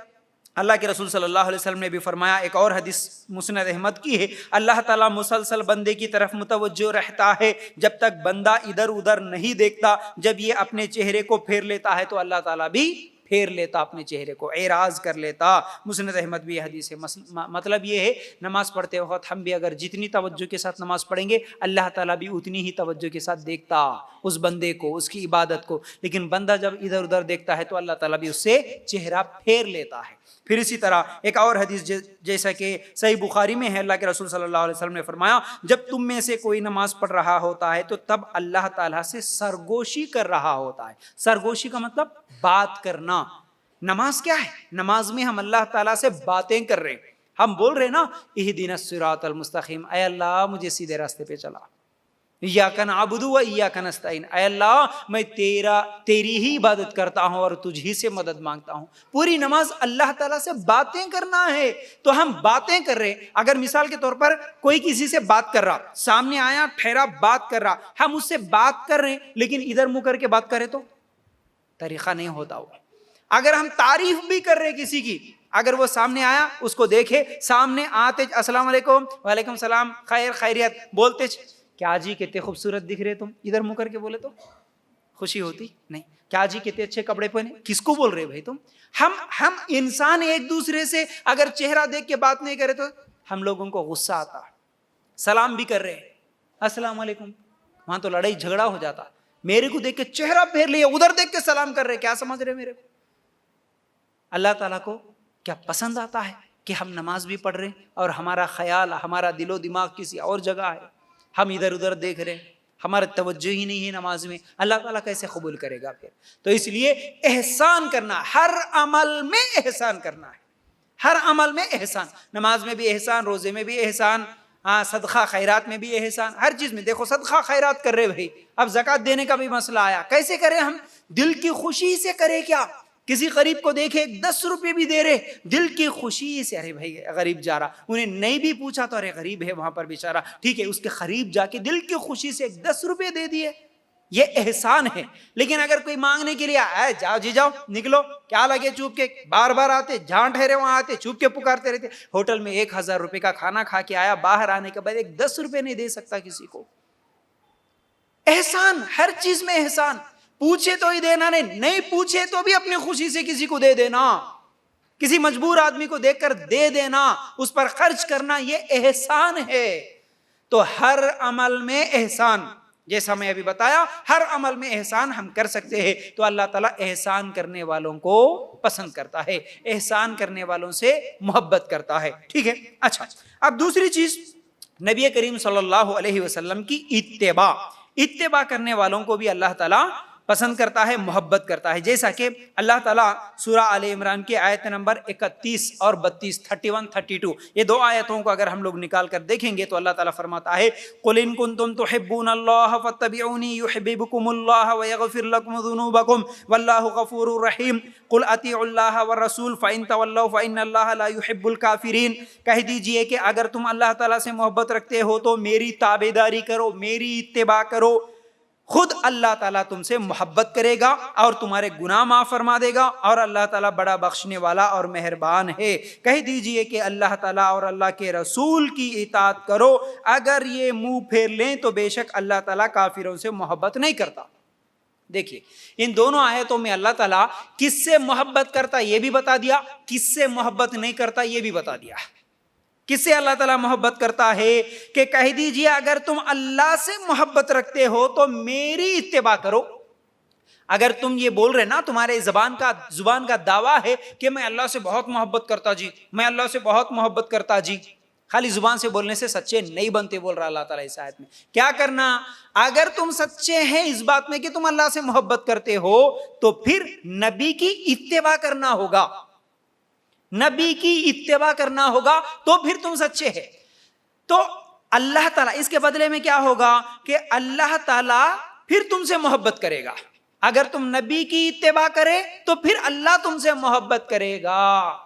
اللہ کے رسول صلی اللہ علیہ وسلم نے بھی فرمایا، ایک اور حدیث مسند احمد کی ہے، اللہ تعالیٰ مسلسل بندے کی طرف متوجہ رہتا ہے جب تک بندہ ادھر ادھر نہیں دیکھتا. جب یہ اپنے چہرے کو پھیر لیتا ہے تو اللہ تعالیٰ بھی پھیر لیتا اپنے چہرے کو، اعراض کر لیتا. مسند احمد بھی حدیث ہے. مطلب یہ ہے نماز پڑھتے وقت ہم بھی اگر جتنی توجہ کے ساتھ نماز پڑھیں گے اللہ تعالیٰ بھی اتنی ہی توجہ کے ساتھ دیکھتا اس بندے کو، اس کی عبادت کو. لیکن بندہ جب ادھر ادھر دیکھتا ہے تو اللہ تعالیٰ بھی اس سے چہرہ پھیر لیتا ہے. پھر اسی طرح ایک اور حدیث جیسا کہ صحیح بخاری میں ہے، اللہ کے رسول صلی اللہ علیہ وسلم نے فرمایا، جب تم میں سے کوئی نماز پڑھ رہا ہوتا ہے تو تب اللہ تعالیٰ سے سرگوشی کر رہا ہوتا ہے. سرگوشی کا مطلب بات کرنا. نماز کیا ہے؟ نماز میں ہم اللہ تعالیٰ سے باتیں کر رہے ہیں. ہم بول رہے ہیں نا اہدنا الصراط المستقیم، اے اللہ مجھے سیدھے راستے پہ چلا. ایاک نعبد و ایاک نستعین، اے اللہ میں تیری ہی عبادت کرتا ہوں اور تجھ ہی سے مدد مانگتا ہوں. پوری نماز اللہ تعالیٰ سے باتیں کرنا ہے. تو ہم باتیں کر رہے ہیں. اگر مثال کے طور پر کوئی کسی سے بات کر رہا، سامنے آیا ٹھہرا بات کر رہا، ہم اس سے بات کر رہے ہیں لیکن ادھر منہ کر کے بات کرے تو طریقہ نہیں ہوتا. وہ اگر ہم تعریف بھی کر رہے کسی کی، اگر وہ سامنے آیا اس کو دیکھے، سامنے آتے السلام علیکم، وعلیکم السلام، خیر خیریت بولتے، کیا جی کتنے خوبصورت دکھ رہے تم، ادھر منہ کر کے بولے تو خوشی ہوتی نہیں. کیا جی کتنے اچھے کپڑے پہنے، کس کو بول رہے بھائی تم؟ ہم انسان ایک دوسرے سے اگر چہرہ دیکھ کے بات نہیں کرے تو ہم لوگوں کو غصہ آتا. سلام بھی کر رہے السلام علیکم، وہاں تو لڑائی جھگڑا ہو جاتا. میرے کو دیکھ کے چہرہ پھیر لیا، ادھر دیکھ کے سلام کر رہے، کیا سمجھ رہے میرے کو؟ اللہ تعالیٰ کو کیا پسند آتا ہے کہ ہم نماز بھی پڑھ رہے ہیں اور ہمارا خیال، ہمارا دل و دماغ کسی اور جگہ ہے، ہم ادھر ادھر دیکھ رہے ہیں، ہمارا توجہ ہی نہیں ہے نماز میں. اللہ تعالیٰ کیسے قبول کرے گا پھر؟ تو اس لیے احسان کرنا، ہر عمل میں احسان کرنا ہے. ہر عمل میں احسان، نماز میں بھی احسان، روزے میں بھی احسان، صدقہ خیرات میں بھی احسان، ہر چیز میں. دیکھو صدقہ خیرات کر رہے بھائی، اب زکوٰۃ دینے کا بھی مسئلہ آیا، کیسے کریں ہم؟ دل کی خوشی سے کرے. کیا کسی غریب کو دیکھے 10 روپے بھی دے رہے دل کی خوشی سے، ارے بھائی غریب جا رہا، انہیں نہیں بھی پوچھا تو ارے غریب ہے وہاں پر بیچارہ، ٹھیک ہے، اس کے قریب جا کے دل کی خوشی سے 10 روپے دے دیے، یہ احسان ہے. لیکن اگر کوئی مانگنے کے لیے آئے، جاؤ جی جاؤ نکلو، کیا لگے چوپ کے، بار بار آتے، جہاں ٹھہرے وہاں آتے، چوپ کے پکارتے رہتے. ہوٹل میں 1000 روپے کا کھانا کھا کے آیا، باہر آنے کے بعد 10 روپے نہیں دے سکتا کسی کو. احسان، ہر چیز میں احسان. پوچھے تو ہی دینا، نہیں پوچھے تو بھی اپنی خوشی سے کسی کو دے دینا، کسی مجبور آدمی کو دیکھ کر دے دینا، اس پر خرچ کرنا، یہ احسان ہے. تو ہر عمل میں احسان، جیسا میں ابھی بتایا، ہر عمل میں احسان ہم کر سکتے ہیں. تو اللہ تعالیٰ احسان کرنے والوں کو پسند کرتا ہے، احسان کرنے والوں سے محبت کرتا ہے. ٹھیک ہے. اچھا، اب دوسری چیز، نبی کریم صلی اللہ علیہ وسلم کی اتباع کرنے والوں کو بھی اللہ تعالیٰ پسند کرتا ہے، محبت کرتا ہے. جیسا کہ اللہ تعالیٰ سورہ آل عمران کی آیت نمبر 31 اور 32، 31 32، یہ دو آیتوں کو اگر ہم لوگ نکال کر دیکھیں گے تو اللہ تعالیٰ فرماتا ہے، قُلْ إِن كُنتُمْ تُحِبُّونَ اللَّهَ فَاتَّبِعُونِي يُحْبِبْكُمُ اللَّهُ وَيَغْفِرْ لَكُمْ ذُنُوبَكُمْ وَاللَّهُ غَفُورٌ رَحِيمٌ قُلْ أَطِيعُوا اللَّهَ وَالرَّسُولَ فَإِن تَوَلَّوْا فَإِنَّ اللَّهَ لَا يُحِبُّ الْكَافِرِينَ. کہہ دیجئے کہ اگر تم اللہ تعالیٰ سے محبت رکھتے ہو تو میری تابعداری کرو، میری اتباع کرو، خود اللہ تعالیٰ تم سے محبت کرے گا اور تمہارے گناہ معاف فرما دے گا، اور اللہ تعالیٰ بڑا بخشنے والا اور مہربان ہے. کہہ دیجئے کہ اللہ تعالیٰ اور اللہ کے رسول کی اطاعت کرو، اگر یہ منہ پھیر لیں تو بے شک اللہ تعالیٰ کافروں سے محبت نہیں کرتا. دیکھیے ان دونوں آیتوں میں اللہ تعالیٰ کس سے محبت کرتا یہ بھی بتا دیا، کس سے محبت نہیں کرتا یہ بھی بتا دیا. کس سے اللہ تعالیٰ محبت کرتا ہے کہ کہہ دیجئے اگر تم اللہ سے محبت رکھتے ہو تو میری اتباع کرو، اگر تم یہ بول رہے نا، تمہارے زبان کا دعویٰ ہے کہ میں اللہ سے بہت محبت کرتا جی، میں اللہ سے بہت محبت کرتا جی، خالی زبان سے بولنے سے سچے نہیں بنتے، بول رہا اللہ تعالیٰ اس آیت میں۔ کیا کرنا؟ اگر تم سچے ہیں اس بات میں کہ تم اللہ سے محبت کرتے ہو تو پھر نبی کی اتباع کرنا ہوگا، نبی کی اتباع کرنا ہوگا تو پھر تم سچے ہیں۔ تو اللہ تعالیٰ اس کے بدلے میں کیا ہوگا کہ اللہ تعالیٰ پھر تم سے محبت کرے گا۔ اگر تم نبی کی اتباع کرے تو پھر اللہ تم سے محبت کرے گا۔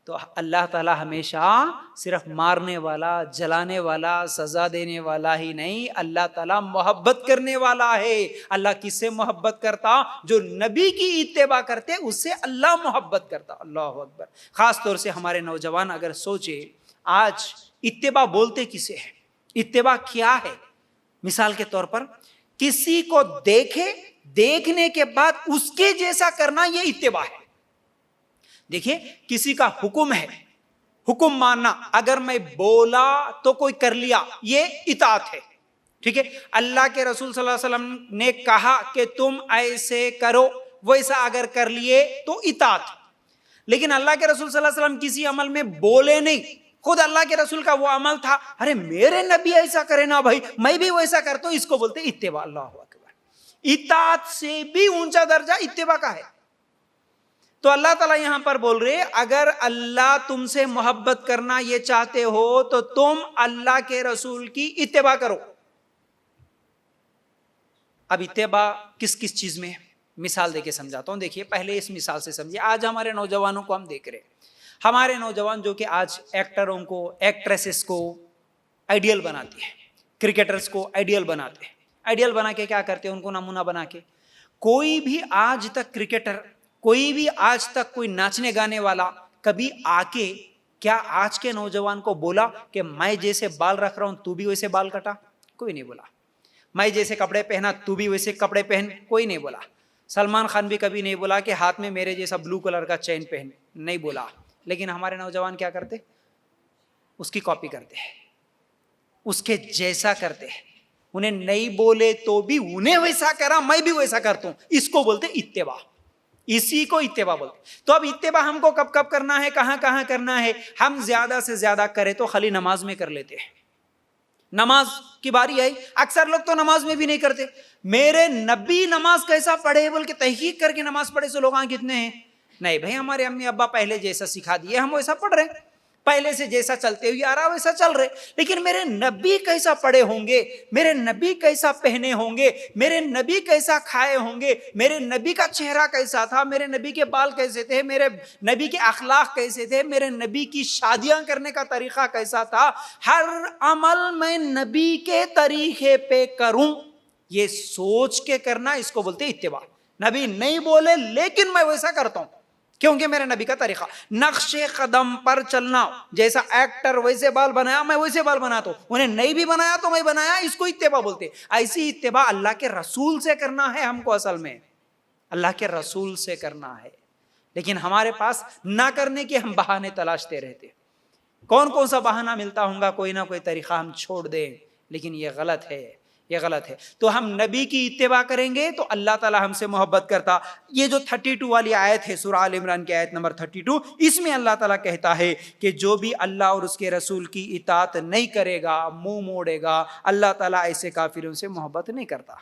تو اللہ تعالیٰ ہمیشہ صرف مارنے والا، جلانے والا، سزا دینے والا ہی نہیں، اللہ تعالیٰ محبت کرنے والا ہے۔ اللہ کس سے محبت کرتا؟ جو نبی کی اتباع کرتے اس سے اللہ محبت کرتا۔ اللہ اکبر۔ خاص طور سے ہمارے نوجوان اگر سوچے آج اتباع بولتے کسے ہے، اتباع کیا ہے؟ مثال کے طور پر کسی کو دیکھنے کے بعد اس کے جیسا کرنا، یہ اتباع ہے۔ دیکھیے کسی کا حکم ہے، حکم ماننا، اگر میں بولا تو کوئی کر لیا، یہ اطاعت ہے، ٹھیک ہے۔ اللہ کے رسول صلی اللہ علیہ وسلم نے کہا کہ تم ایسے کرو، ویسا اگر کر لیے تو اطاعت۔ لیکن اللہ کے رسول صلی اللہ علیہ وسلم کسی عمل میں بولے نہیں، خود اللہ کے رسول کا وہ عمل تھا، ارے میرے نبی ایسا کرے نا بھائی، میں بھی ویسا کرتا ہوں، اس کو بولتے اتباع۔ اللہ اکبر۔ اطاعت سے بھی اونچا درجہ اتباع کا ہے۔ تو اللہ تعالیٰ یہاں پر بول رہے اگر اللہ تم سے محبت کرنا یہ چاہتے ہو تو تم اللہ کے رسول کی اتباع کرو۔ اب اتباع کس کس چیز میں ہے؟ مثال دے کے سمجھاتا ہوں۔ دیکھیے پہلے اس مثال سے سمجھیے۔ آج ہمارے نوجوانوں کو ہم دیکھ رہے ہیں، ہمارے نوجوان جو کہ آج ایکٹروں کو، ایکٹریسز کو آئیڈیل بناتے ہیں، کرکٹرز کو آئیڈیل بناتے ہیں، آئیڈیل بنا کے کیا کرتے ہیں؟ ان کو نمونہ بنا کے کوئی بھی آج تک کرکٹر، کوئی بھی آج تک کوئی ناچنے گانے والا کبھی آ کے کیا آج کے نوجوان کو بولا کہ میں جیسے بال رکھ رہا ہوں تو بھی ویسے بال کٹا؟ کوئی نہیں بولا۔ میں جیسے کپڑے پہنا تو بھی ویسے کپڑے پہن؟ کوئی نہیں بولا۔ سلمان خان بھی کبھی نہیں بولا کہ ہاتھ میں میرے جیسا بلو کلر کا چین پہن، نہیں بولا۔ لیکن ہمارے نوجوان کیا کرتے؟ اس کی کاپی کرتے ہیں، اس کے جیسا کرتے ہیں۔ انہیں نہیں بولے تو بھی انہیں ویسا کرا، میں بھی ویسا کرتا ہوں، اس کو بولتے اتباع، اسی کو اتباع بولتے۔ تو اب اتباع ہم کو کب کب کرنا ہے، کہاں کہاں کرنا ہے؟ ہم زیادہ سے زیادہ کرے تو خالی نماز میں کر لیتے ہیں۔ نماز کی باری آئی، اکثر لوگ تو نماز میں بھی نہیں کرتے۔ میرے نبی نماز کیسا پڑھے بول کے تحقیق کر کے نماز پڑھے سے لوگ کتنے ہیں؟ نہیں بھائی، ہمارے امی ابا پہلے جیسا سکھا دیے، ہم ویسا پڑھ رہے ہیں، پہلے سے جیسا چلتے ہوئے آ رہا ویسا چل رہے۔ لیکن میرے نبی کیسا پڑھے ہوں گے، میرے نبی کیسا پہنے ہوں گے، میرے نبی کیسا کھائے ہوں گے، میرے نبی کا چہرہ کیسا تھا، میرے نبی کے بال کیسے تھے، میرے نبی کے اخلاق کیسے تھے، میرے نبی کی شادیاں کرنے کا طریقہ کیسا تھا، ہر عمل میں نبی کے طریقے پہ کروں، یہ سوچ کے کرنا، اس کو بولتے اتباع۔ نبی نہیں بولے لیکن میں ویسا کرتا ہوں کیونکہ میرے نبی کا طریقہ، نقش قدم پر چلنا۔ جیسا ایکٹر ویسے بال بنایا میں ویسے بال بناتا ہوں، انہیں نہیں بھی بنایا تو میں بنایا، اس کو اتباع بولتے۔ ایسی اتباع اللہ کے رسول سے کرنا ہے ہم کو، اصل میں اللہ کے رسول سے کرنا ہے۔ لیکن ہمارے پاس نہ کرنے کے ہم بہانے تلاشتے رہتے، کون سا بہانہ ملتا ہوگا، کوئی نہ کوئی طریقہ ہم چھوڑ دیں، لیکن یہ غلط ہے، یہ غلط ہے۔ تو ہم نبی کی اتباع کریں گے تو اللہ تعالی ہم سے محبت کرتا۔ یہ جو 32 والی آیت ہے سورہ آل عمران کی آیت نمبر 32، اس میں اللہ تعالیٰ کہتا ہے کہ جو بھی اللہ اور اس کے رسول کی اطاعت نہیں کرے گا، منہ موڑے گا، اللہ تعالیٰ ایسے کافروں سے محبت نہیں کرتا۔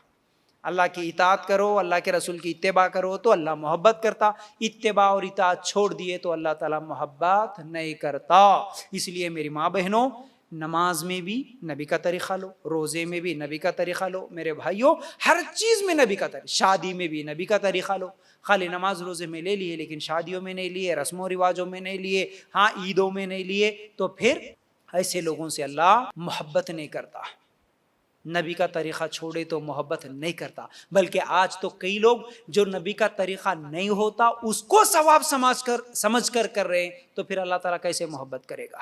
اللہ کی اطاعت کرو، اللہ کے رسول کی اتباع کرو تو اللہ محبت کرتا، اتباع اور اطاعت چھوڑ دیے تو اللہ تعالیٰ محبت نہیں کرتا۔ اس لیے میری ماں بہنوں، نماز میں بھی نبی کا طریقہ لو، روزے میں بھی نبی کا طریقہ لو، میرے بھائیوں ہر چیز میں نبی کا طریقہ، شادی میں بھی نبی کا طریقہ لو۔ خالی نماز روزے میں لے لیے لیکن شادیوں میں نہیں لیے، رسم و رواجوں میں نہیں لیے، ہاں عیدوں میں نہیں لیے، تو پھر ایسے لوگوں سے اللہ محبت نہیں کرتا۔ نبی کا طریقہ چھوڑے تو محبت نہیں کرتا، بلکہ آج تو کئی لوگ جو نبی کا طریقہ نہیں ہوتا اس کو ثواب سمجھ کر کر رہے ہیں، تو پھر اللہ تعالیٰ کیسے محبت کرے گا؟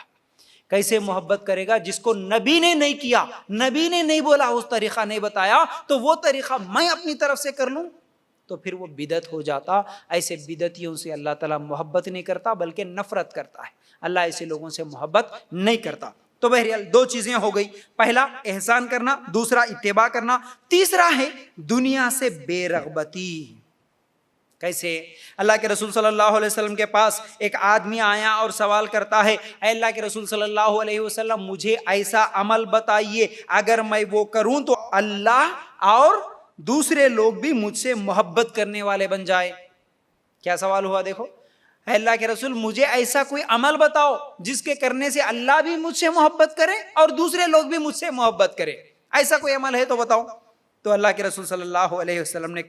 کیسے محبت کرے گا؟ جس کو نبی نے نہیں کیا، نبی نے نہیں بولا، اس طریقہ نہیں بتایا، تو وہ طریقہ میں اپنی طرف سے کر لوں تو پھر وہ بدعت ہو جاتا۔ ایسے بدعتیوں سے اللہ تعالیٰ محبت نہیں کرتا بلکہ نفرت کرتا ہے، اللہ ایسے لوگوں سے محبت نہیں کرتا۔ تو بہرحال دو چیزیں ہو گئی، پہلا احسان کرنا، دوسرا اتباع کرنا، تیسرا ہے دنیا سے بے رغبتی۔ کیسے؟ اللہ کے رسول صلی اللہ علیہ وسلم کے پاس ایک آدمی آیا اور سوال کرتا ہے، اے اللہ کے رسول صلی اللہ علیہ وسلم مجھے ایسا عمل بتائیے اگر میں وہ کروں تو اللہ اور دوسرے لوگ بھی مجھ سے محبت کرنے والے بن جائے۔ کیا سوال ہوا دیکھو، اے اللہ کے رسول مجھے ایسا کوئی عمل بتاؤ جس کے کرنے سے اللہ بھی مجھ سے محبت کرے اور دوسرے لوگ بھی مجھ سے محبت کرے، ایسا کوئی عمل ہے تو بتاؤ۔ تو اللہ کے رسول صلی اللہ علیہ وسلم نے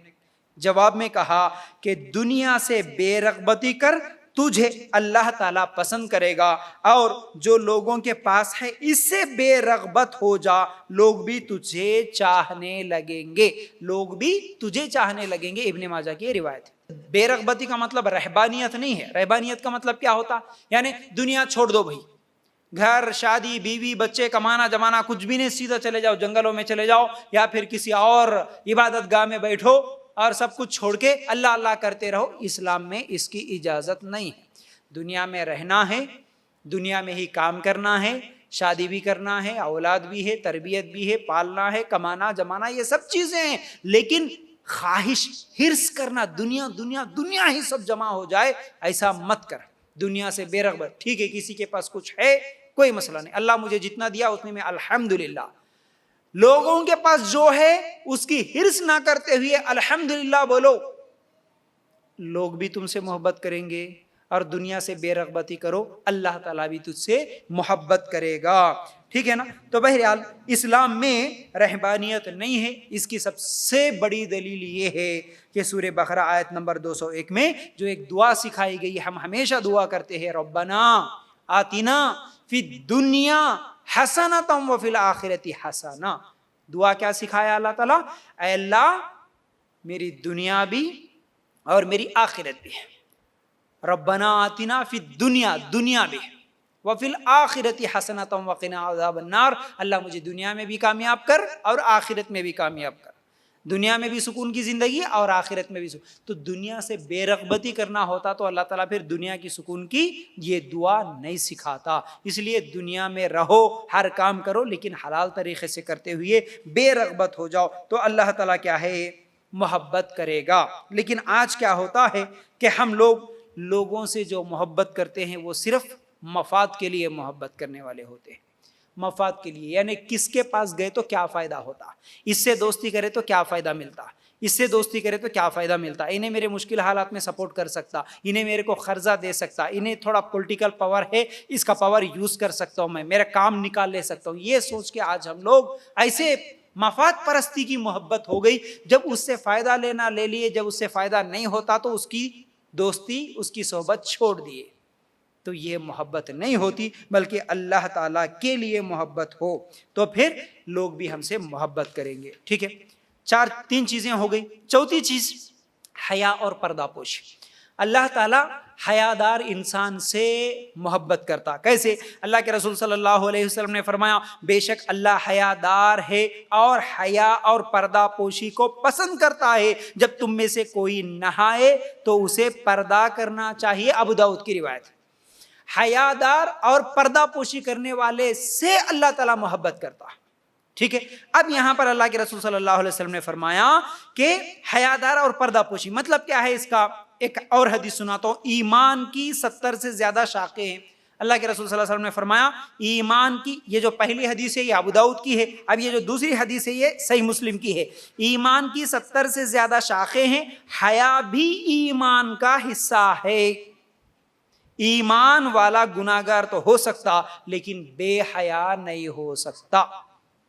جواب میں کہا کہ دنیا سے بے رغبتی کر، تجھے اللہ تعالیٰ پسند کرے گا، اور جو لوگوں کے پاس ہے اس سے بے رغبت ہو جا، لوگ بھی تجھے چاہنے لگیں گے، لوگ بھی تجھے چاہنے لگیں گے۔ ابن ماجہ کی روایت ہے۔ بے رغبتی کا مطلب رہبانیت نہیں ہے۔ رہبانیت کا مطلب کیا ہوتا؟ یعنی دنیا چھوڑ دو بھائی، گھر، شادی، بیوی، بچے، کمانا جمانا کچھ بھی نہیں، سیدھا چلے جاؤ جنگلوں میں چلے جاؤ، یا پھر کسی اور عبادت گاہ میں بیٹھو اور سب کچھ چھوڑ کے اللہ اللہ کرتے رہو۔ اسلام میں اس کی اجازت نہیں ہے۔ دنیا میں رہنا ہے، دنیا میں ہی کام کرنا ہے، شادی بھی کرنا ہے، اولاد بھی ہے، تربیت بھی ہے، پالنا ہے، کمانا جمانا، یہ سب چیزیں ہیں، لیکن خواہش، حرص کرنا دنیا دنیا دنیا ہی سب جمع ہو جائے، ایسا مت کر۔ دنیا سے بے رغبت، ٹھیک ہے کسی کے پاس کچھ ہے کوئی مسئلہ نہیں، اللہ مجھے جتنا دیا اتنے میں الحمدللہ۔ لوگوں کے پاس جو ہے اس کی حرص نہ کرتے ہوئے الحمدللہ بولو، لوگ بھی تم سے محبت کریں گے، اور دنیا سے بے رغبتی کرو، اللہ تعالیٰ بھی تجھ سے محبت کرے گا، ٹھیک ہے نا۔ تو بہرحال اسلام میں رہبانیت نہیں ہے۔ اس کی سب سے بڑی دلیل یہ ہے کہ سورہ بقرہ آیت نمبر 201 میں جو ایک دعا سکھائی گئی، ہم ہمیشہ دعا کرتے ہیں، ربنا آتنا فی الدنیا حسنۃ وفی الآخرۃ حسنہ۔ دعا کیا سکھایا اللہ تعالیٰ؟ اے اللہ میری دنیا بھی اور میری آخرت بھی، ربنا آتنا فی الدنیا، دنیا بھی، وفی الآخرۃ حسنۃ وقنا عذاب النار، اللہ مجھے دنیا میں بھی کامیاب کر اور آخرت میں بھی کامیاب کر، دنیا میں بھی سکون کی زندگی اور آخرت میں بھی سکون۔ تو دنیا سے بے رغبتی کرنا ہوتا تو اللہ تعالیٰ پھر دنیا کی سکون کی یہ دعا نہیں سکھاتا۔ اس لیے دنیا میں رہو، ہر کام کرو، لیکن حلال طریقے سے کرتے ہوئے بے رغبت ہو جاؤ، تو اللہ تعالیٰ کیا ہے؟ محبت کرے گا۔ لیکن آج کیا ہوتا ہے کہ ہم لوگوں سے جو محبت کرتے ہیں وہ صرف مفاد کے لیے محبت کرنے والے ہوتے ہیں، مفاد کے لیے، یعنی کس کے پاس گئے تو کیا فائدہ ہوتا، اس سے دوستی کرے تو کیا فائدہ ملتا، اس سے دوستی کرے تو کیا فائدہ ملتا، انہیں میرے مشکل حالات میں سپورٹ کر سکتا، انہیں میرے کو قرضہ دے سکتا، انہیں تھوڑا پولیٹیکل پاور ہے، اس کا پاور یوز کر سکتا ہوں، میں میرا کام نکال لے سکتا ہوں۔ یہ سوچ کے آج ہم لوگ ایسے مفاد پرستی کی محبت ہو گئی، جب اس سے فائدہ لینا لے لیے، جب اس سے فائدہ نہیں ہوتا تو اس کی دوستی، اس کی صحبت چھوڑ دیے۔ تو یہ محبت نہیں ہوتی، بلکہ اللہ تعالیٰ کے لیے محبت ہو تو پھر لوگ بھی ہم سے محبت کریں گے، ٹھیک ہے۔ تین چیزیں ہو گئی۔ چوتھی چیز حیا اور پردہ پوشی۔ اللہ تعالیٰ حیادار انسان سے محبت کرتا۔ کیسے؟ اللہ کے رسول صلی اللہ علیہ وسلم نے فرمایا، بے شک اللہ حیادار ہے اور حیا اور پردہ پوشی کو پسند کرتا ہے، جب تم میں سے کوئی نہائے تو اسے پردہ کرنا چاہیے۔ ابو داؤد کی روایت۔ حیادار اور پردہ پوشی کرنے والے سے اللہ تعالیٰ محبت کرتا، ٹھیک ہے۔ اب یہاں پر اللہ کے رسول صلی اللہ علیہ وسلم نے فرمایا کہ حیادار اور پردہ پوشی مطلب کیا ہے اس کا؟ ایک اور حدیث سناتا ہوں۔ ایمان کی 70 سے زیادہ شاخیں ہیں۔ اللہ کے رسول صلی اللہ علیہ وسلم نے فرمایا ایمان کی، یہ جو پہلی حدیث ہے یہ ابو داؤد کی ہے، اب یہ جو دوسری حدیث ہے یہ صحیح مسلم کی ہے۔ ایمان کی 70 سے زیادہ شاخیں ہیں، حیا بھی ایمان کا حصہ ہے۔ ایمان والا گناہگار تو ہو سکتا لیکن بے حیا نہیں ہو سکتا۔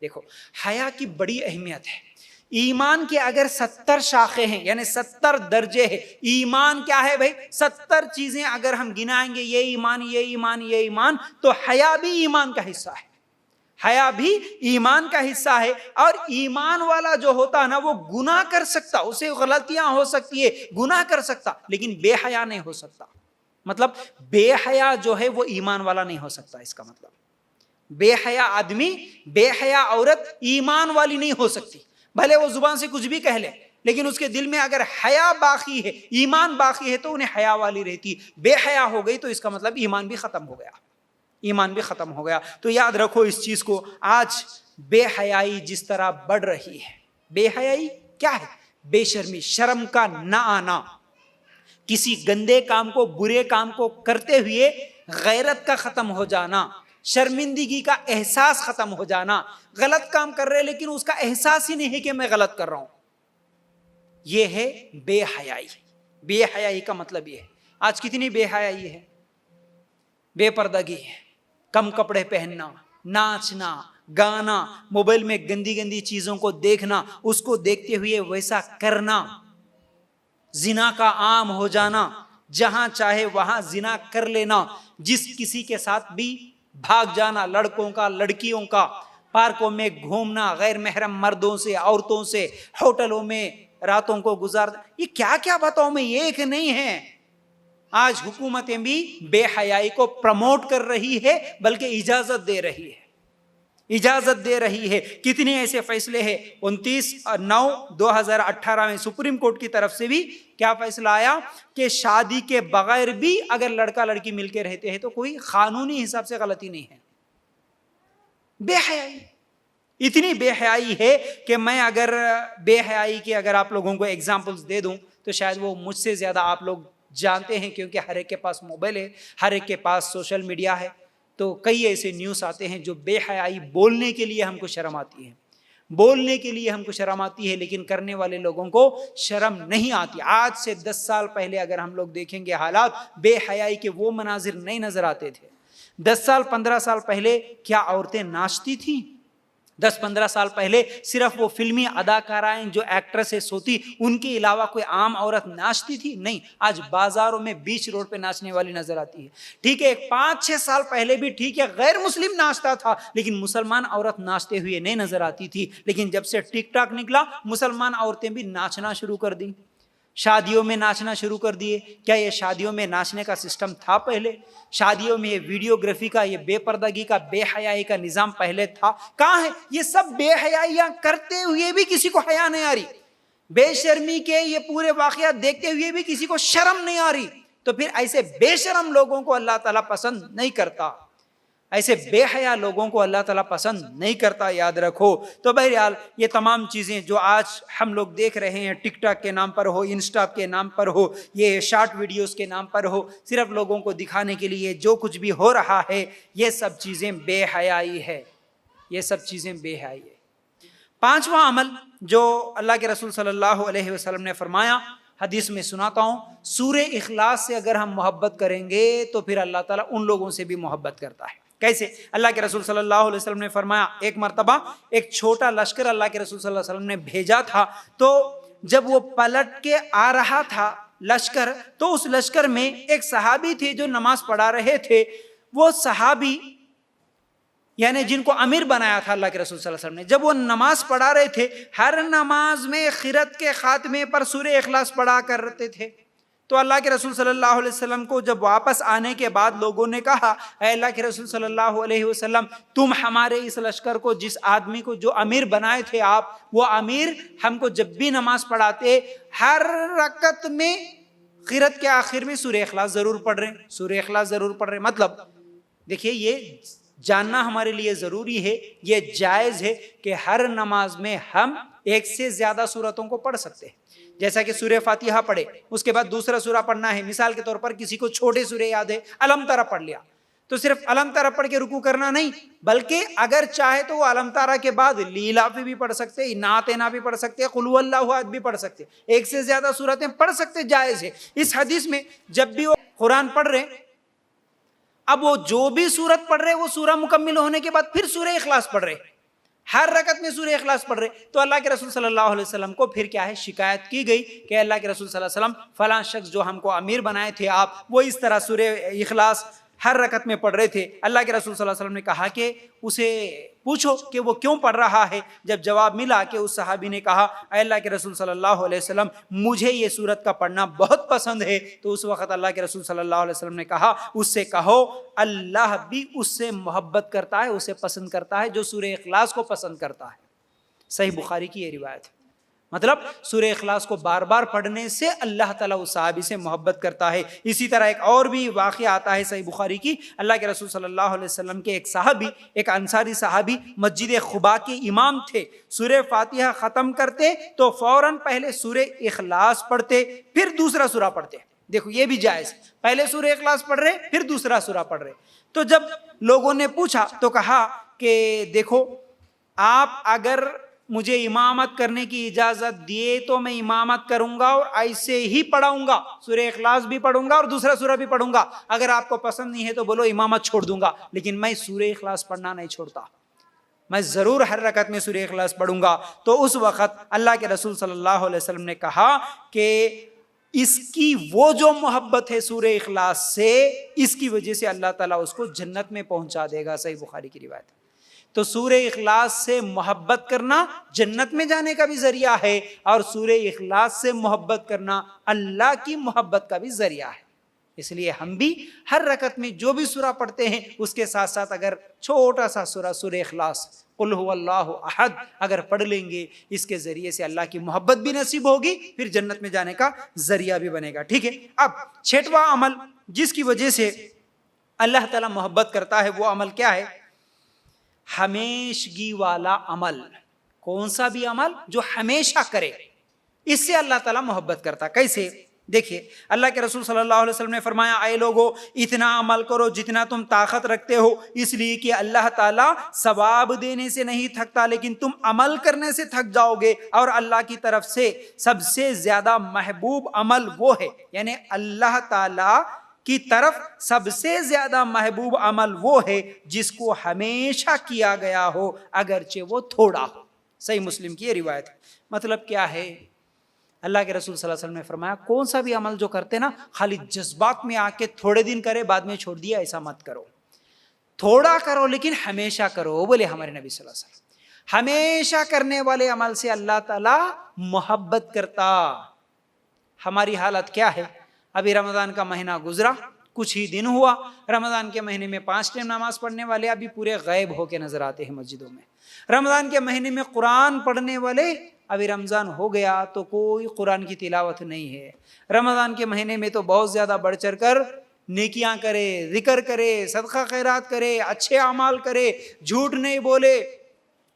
دیکھو حیا کی بڑی اہمیت ہے۔ ایمان کے اگر 70 شاخیں ہیں یعنی 70 درجے ہیں، ایمان کیا ہے بھائی؟ 70 چیزیں اگر ہم گنائیں گے، یہ ایمان یہ ایمان یہ ایمان، تو حیا بھی ایمان کا حصہ ہے۔ حیا بھی ایمان کا حصہ ہے، اور ایمان والا جو ہوتا ہے نا وہ گناہ کر سکتا، اسے غلطیاں ہو سکتی ہے، گناہ کر سکتا، لیکن بے حیا نہیں ہو سکتا۔ مطلب بے حیا جو ہے وہ ایمان والا نہیں ہو سکتا۔ اس کا مطلب بے حیا آدمی، بے حیا عورت ایمان والی نہیں ہو سکتی، بھلے وہ زبان سے کچھ بھی کہہ لے، لیکن اس کے دل میں اگر حیا باقی ہے، ایمان باقی ہے، تو انہیں حیا والی رہتی۔ بے حیا ہو گئی تو اس کا مطلب ایمان بھی ختم ہو گیا، ایمان بھی ختم ہو گیا۔ تو یاد رکھو اس چیز کو۔ آج بے حیائی جس طرح بڑھ رہی ہے، بے حیائی کیا ہے؟ بے شرمی، شرم کا نہ آنا، کسی گندے کام کو، برے کام کو کرتے ہوئے غیرت کا ختم ہو جانا، شرمندگی کا احساس ختم ہو جانا۔ غلط کام کر رہے لیکن اس کا احساس ہی نہیں ہے کہ میں غلط کر رہا ہوں، یہ ہے بے حیائی۔ بے حیائی کا مطلب یہ ہے۔ آج کتنی بے حیائی ہے، بے پردگی ہے، کم کپڑے پہننا، ناچنا گانا، موبائل میں گندی گندی چیزوں کو دیکھنا، اس کو دیکھتے ہوئے ویسا کرنا، زنا کا عام ہو جانا، جہاں چاہے وہاں زنا کر لینا، جس کسی کے ساتھ بھی بھاگ جانا، لڑکوں کا لڑکیوں کا، پارکوں میں گھومنا، غیر محرم مردوں سے عورتوں سے، ہوٹلوں میں راتوں کو گزارنا، یہ کیا کیا بتاؤں میں، یہ ایک نہیں ہے۔ آج حکومتیں بھی بے حیائی کو پروموٹ کر رہی ہے، بلکہ اجازت دے رہی ہے، اجازت دے رہی ہے۔ کتنے ایسے فیصلے ہیں، 29/9/2018 میں سپریم کورٹ کی طرف سے بھی کیا فیصلہ آیا کہ شادی کے بغیر بھی اگر لڑکا لڑکی مل کے رہتے ہیں تو کوئی قانونی حساب سے غلطی نہیں ہے۔ بے حیائی، اتنی بے حیائی ہے کہ میں اگر بے حیائی کی اگر آپ لوگوں کو ایگزامپلز دے دوں تو شاید وہ مجھ سے زیادہ آپ لوگ جانتے ہیں، کیونکہ ہر ایک کے پاس موبائل ہے، ہر ایک کے پاس سوشل میڈیا ہے۔ تو کئی ایسے نیوز آتے ہیں جو بے حیائی، بولنے کے لیے ہم کو شرم آتی ہے، بولنے کے لیے ہم کو شرم آتی ہے، لیکن کرنے والے لوگوں کو شرم نہیں آتی۔ آج سے 10 سال پہلے اگر ہم لوگ دیکھیں گے حالات، بے حیائی کے وہ مناظر نہیں نظر آتے تھے۔ 10 سال 15 سال پہلے کیا عورتیں ناچتی تھیں؟ 10-15 سال پہلے صرف وہ فلمی اداکارائیں جو ایکٹریسز ہوتی، ان کے علاوہ کوئی عام عورت ناچتی تھی؟ نہیں۔ آج بازاروں میں بیچ روڈ پہ ناچنے والی نظر آتی ہے۔ ٹھیک ہے 5-6 سال پہلے بھی ٹھیک ہے غیر مسلم ناچتا تھا، لیکن مسلمان عورت ناچتے ہوئے نہیں نظر آتی تھی۔ لیکن جب سے ٹک ٹاک نکلا، مسلمان عورتیں بھی ناچنا شروع کر دی، شادیوں میں ناچنا شروع کر دیے۔ کیا یہ شادیوں میں ناچنے کا سسٹم تھا پہلے؟ شادیوں میں یہ ویڈیوگرافی کا، یہ بے پردگی کا، بے حیائی کا نظام پہلے تھا؟ کہاں ہے؟ یہ سب بے حیائیاں کرتے ہوئے بھی کسی کو حیا نہیں آ رہی، بے شرمی کے یہ پورے واقعات دیکھتے ہوئے بھی کسی کو شرم نہیں آ رہی۔ تو پھر ایسے بے شرم لوگوں کو اللہ تعالیٰ پسند نہیں کرتا، ایسے بے حیا لوگوں کو اللہ تعالیٰ پسند نہیں کرتا، یاد رکھو۔ تو بہرحال یہ تمام چیزیں جو آج ہم لوگ دیکھ رہے ہیں، ٹک ٹاک کے نام پر ہو، انسٹا کے نام پر ہو، یہ شارٹ ویڈیوز کے نام پر ہو، صرف لوگوں کو دکھانے کے لیے جو کچھ بھی ہو رہا ہے، یہ سب چیزیں بے حیائی ہے، یہ سب چیزیں بے حیائی ہے۔ 5واں عمل جو اللہ کے رسول صلی اللہ علیہ وسلم نے فرمایا، حدیث میں سناتا ہوں، سورہ اخلاص سے اگر ہم محبت کریں گے تو پھر اللہ تعالیٰ ان لوگوں سے بھی محبت کرتا ہے۔ کیسے؟ اللہ کے رسول صلی اللہ علیہ وسلم نے فرمایا، ایک مرتبہ ایک چھوٹا لشکر اللہ کے رسول صلی اللہ علیہ وسلم نے بھیجا تھا، تو جب وہ پلٹ کے آ رہا تھا لشکر، تو اس لشکر میں ایک صحابی تھے جو نماز پڑھا رہے تھے۔ وہ صحابی یعنی جن کو امیر بنایا تھا اللہ کے رسول صلی اللہ علیہ وسلم نے، جب وہ نماز پڑھا رہے تھے، ہر نماز میں قرات کے خاتمے پر سورہ اخلاص پڑھا کرتے تھے۔ تو اللہ کے رسول صلی اللہ علیہ وسلم کو جب واپس آنے کے بعد لوگوں نے کہا، اے اللہ کے رسول صلی اللہ علیہ وسلم، تم ہمارے اس لشکر کو، جس آدمی کو جو امیر بنائے تھے آپ، وہ امیر ہم کو جب بھی نماز پڑھاتے، ہر رکعت میں قرات کے آخر میں سورہ اخلاص ضرور پڑھ رہے ہیں، سورہ اخلاص ضرور پڑھ رہے ہیں۔ مطلب دیکھیے، یہ جاننا ہمارے لیے ضروری ہے، یہ جائز ہے کہ ہر نماز میں ہم ایک سے زیادہ سورتوں کو پڑھ سکتے ہیں۔ جیسا کہ سورہ فاتحہ پڑھے، اس کے بعد دوسرا سورہ پڑھنا ہے، مثال کے طور پر کسی کو چھوٹے سورہ یاد ہے، الم ترى پڑھ لیا، تو صرف الم ترى پڑھ کے رکوع کرنا نہیں، بلکہ اگر چاہے تو وہ الم ترى کے بعد لیلاف بھی پڑھ سکتے، انا بھی پڑھ سکتے، قل هو اللہ احد بھی پڑھ سکتے، ایک سے زیادہ سورتیں پڑھ سکتے، جائز ہے۔ اس حدیث میں جب بھی وہ قرآن پڑھ رہے، اب وہ جو بھی سورت پڑھ رہے، وہ سورہ مکمل ہونے کے بعد پھر سورہ اخلاص پڑھ رہے، ہر رکعت میں سورہ اخلاص پڑھ رہے، تو اللہ کے رسول صلی اللہ علیہ وسلم کو پھر کیا ہے، شکایت کی گئی کہ اللہ کے رسول صلی اللہ علیہ وسلم، فلاں شخص جو ہم کو امیر بنائے تھے آپ، وہ اس طرح سورہ اخلاص ہر رکعت میں پڑھ رہے تھے۔ اللہ کے رسول صلی اللہ علیہ وسلم نے کہا کہ اسے پوچھو کہ وہ کیوں پڑھ رہا ہے۔ جب جواب ملا کہ اس صحابی نے کہا، اے اللہ کے رسول صلی اللہ علیہ وسلم، مجھے یہ سورت کا پڑھنا بہت پسند ہے، تو اس وقت اللہ کے رسول صلی اللہ علیہ وسلم نے کہا، اس سے کہو اللہ بھی اس سے محبت کرتا ہے، اسے پسند کرتا ہے جو سورہ اخلاص کو پسند کرتا ہے۔ صحیح بخاری کی یہ روایت ہے۔ مطلب سورہ اخلاص کو بار بار پڑھنے سے اللہ تعالیٰ اس صحابی سے محبت کرتا ہے۔ اسی طرح ایک اور بھی واقعہ آتا ہے صحیح بخاری کی، اللہ کے رسول صلی اللہ علیہ وسلم کے ایک صحابی، ایک انصاری صحابی مسجد قباء کے امام تھے، سورہ فاتحہ ختم کرتے تو فوراً پہلے سورہ اخلاص پڑھتے پھر دوسرا سورہ پڑھتے۔ دیکھو یہ بھی جائز، پہلے سورہ اخلاص پڑھ رہے پھر دوسرا سورہ پڑھ رہے۔ تو جب لوگوں نے پوچھا تو کہا کہ دیکھو آپ اگر مجھے امامت کرنے کی اجازت دیے تو میں امامت کروں گا اور ایسے ہی پڑھاؤں گا، سورہ اخلاص بھی پڑھوں گا اور دوسرا سورہ بھی پڑھوں گا، اگر آپ کو پسند نہیں ہے تو بولو امامت چھوڑ دوں گا، لیکن میں سورہ اخلاص پڑھنا نہیں چھوڑتا، میں ضرور ہر رکعت میں سورہ اخلاص پڑھوں گا۔ تو اس وقت اللہ کے رسول صلی اللہ علیہ وسلم نے کہا کہ اس کی وہ جو محبت ہے سورہ اخلاص سے، اس کی وجہ سے اللہ تعالیٰ اس کو جنت میں پہنچا دے گا، صحیح بخاری کی روایت۔ تو سورہ اخلاص سے محبت کرنا جنت میں جانے کا بھی ذریعہ ہے، اور سورہ اخلاص سے محبت کرنا اللہ کی محبت کا بھی ذریعہ ہے۔ اس لیے ہم بھی ہر رکعت میں جو بھی سورہ پڑھتے ہیں اس کے ساتھ ساتھ اگر چھوٹا سا سورہ اخلاص قل هو اللہ احد اگر پڑھ لیں گے، اس کے ذریعے سے اللہ کی محبت بھی نصیب ہوگی، پھر جنت میں جانے کا ذریعہ بھی بنے گا۔ ٹھیک ہے، اب چھٹواں عمل جس کی وجہ سے اللہ تعالیٰ محبت کرتا ہے وہ عمل کیا ہے؟ ہمیشگی والا عمل۔ کون سا بھی عمل جو ہمیشہ کرے، اس سے اللہ تعالیٰ محبت کرتا۔ کیسے؟ دیکھیے اللہ کے رسول صلی اللہ علیہ وسلم نے فرمایا اے لوگو اتنا عمل کرو جتنا تم طاقت رکھتے ہو، اس لیے کہ اللہ تعالیٰ ثواب دینے سے نہیں تھکتا، لیکن تم عمل کرنے سے تھک جاؤ گے، اور اللہ کی طرف سے سب سے زیادہ محبوب عمل وہ ہے، یعنی اللہ تعالیٰ کی طرف سب سے زیادہ محبوب عمل وہ ہے جس کو ہمیشہ کیا گیا ہو اگرچہ وہ تھوڑا ہو۔ صحیح مسلم کی یہ روایت ہے۔ مطلب کیا ہے؟ اللہ کے رسول صلی اللہ علیہ وسلم نے فرمایا کون سا بھی عمل جو کرتے نا خالی جذبات میں آ کے تھوڑے دن کرے بعد میں چھوڑ دیا، ایسا مت کرو، تھوڑا کرو لیکن ہمیشہ کرو، بولے ہمارے نبی صلی اللہ علیہ وسلم۔ ہمیشہ کرنے والے عمل سے اللہ تعالی محبت کرتا۔ ہماری حالت کیا ہے؟ ابھی رمضان کا مہینہ گزرا، کچھ ہی دن ہوا، رمضان کے مہینے میں 5 ٹائم نماز پڑھنے والے ابھی پورے غائب ہو کے نظر آتے ہیں مسجدوں میں۔ رمضان کے مہینے میں قرآن پڑھنے والے ابھی رمضان ہو گیا تو کوئی قرآن کی تلاوت نہیں ہے۔ رمضان کے مہینے میں تو بہت زیادہ بڑھ چڑھ کر نیکیاں کرے، ذکر کرے، صدقہ خیرات کرے، اچھے اعمال کرے، جھوٹ نہیں بولے،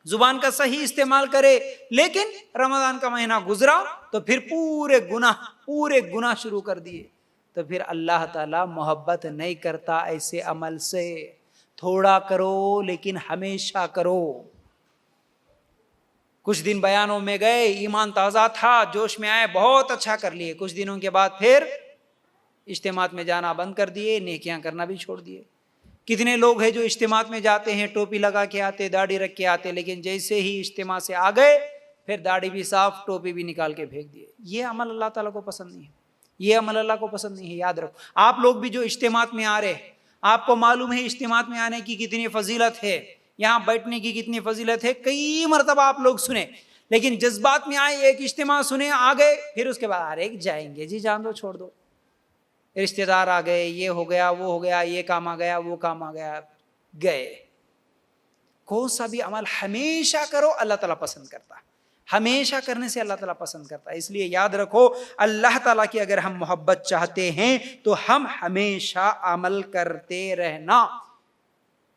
زبان کا صحیح استعمال کرے، لیکن رمضان کا مہینہ گزرا تو پھر پورے گناہ شروع کر دیے، تو پھر اللہ تعالیٰ محبت نہیں کرتا ایسے عمل سے۔ تھوڑا کرو لیکن ہمیشہ کرو۔ کچھ دن بیانوں میں گئے، ایمان تازہ تھا، جوش میں آئے، بہت اچھا کر لیے، کچھ دنوں کے بعد پھر اجتماعات میں جانا بند کر دیے، نیکیاں کرنا بھی چھوڑ دیے۔ کتنے لوگ ہیں جو اجتماعات میں جاتے ہیں، ٹوپی لگا کے آتے، داڑھی رکھ کے آتے، لیکن جیسے ہی اجتماع سے آ گئے پھر داڑھی بھی صاف، ٹوپی بھی نکال کے پھینک دیے۔ یہ عمل اللہ تعالیٰ کو پسند نہیں ہے، یہ عمل اللہ کو پسند نہیں ہے، یاد رکھو۔ آپ لوگ بھی جو اجتماعات میں آ رہے ہیں، آپ کو معلوم ہے اجتماعات میں آنے کی کتنی فضیلت ہے، یہاں بیٹھنے کی کتنی فضیلت ہے، کئی مرتبہ آپ لوگ سنے، لیکن جذبات میں آئے، ایک اجتماع سنے، آ گئے، پھر اس کے بعد ارے جائیں گے جی، جان دو، چھوڑ دو، رشتہ دار آ گئے، یہ ہو گیا، وہ ہو گیا، یہ کام آ گیا، وہ کام آ گیا، گئے۔ کون سا بھی عمل ہمیشہ کرو اللہ تعالیٰ پسند کرتا ہے، ہمیشہ کرنے سے اللہ تعالیٰ پسند کرتا ہے۔ اس لیے یاد رکھو اللہ تعالیٰ کی اگر ہم محبت چاہتے ہیں تو ہم ہمیشہ عمل کرتے رہنا۔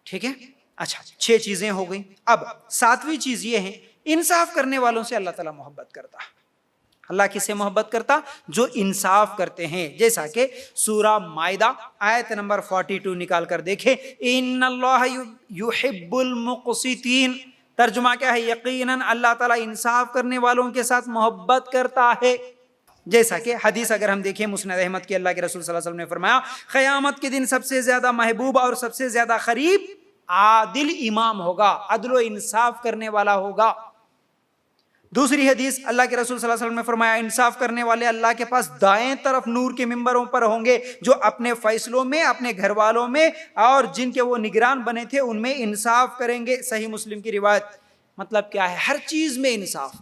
ٹھیک ہے، اچھا 6 چیزیں ہو گئیں۔ اب 7ویں چیز یہ ہے، انصاف کرنے والوں سے اللہ تعالیٰ محبت کرتا ہے۔ اللہ کس سے محبت کرتا؟ جو انصاف کرتے ہیں، جیسا کہ سورہ مائدہ آیت نمبر 42 نکال کر دیکھیں، ان اللہ یحب المقسطین۔ ترجمہ کیا ہے؟ یقیناً اللہ تعالیٰ انصاف کرنے والوں کے ساتھ محبت کرتا ہے۔ جیسا کہ حدیث اگر ہم دیکھیں مسند احمد کی، اللہ کے رسول صلی اللہ علیہ وسلم نے فرمایا قیامت کے دن سب سے زیادہ محبوب اور سب سے زیادہ قریب عادل امام ہوگا، عدل و انصاف کرنے والا ہوگا۔ دوسری حدیث اللہ کے رسول صلی اللہ علیہ وسلم نے فرمایا انصاف کرنے والے اللہ کے پاس دائیں طرف نور کے ممبروں پر ہوں گے، جو اپنے فیصلوں میں، اپنے گھر والوں میں اور جن کے وہ نگران بنے تھے ان میں انصاف کریں گے۔ صحیح مسلم کی روایت۔ مطلب کیا ہے؟ ہر چیز میں انصاف۔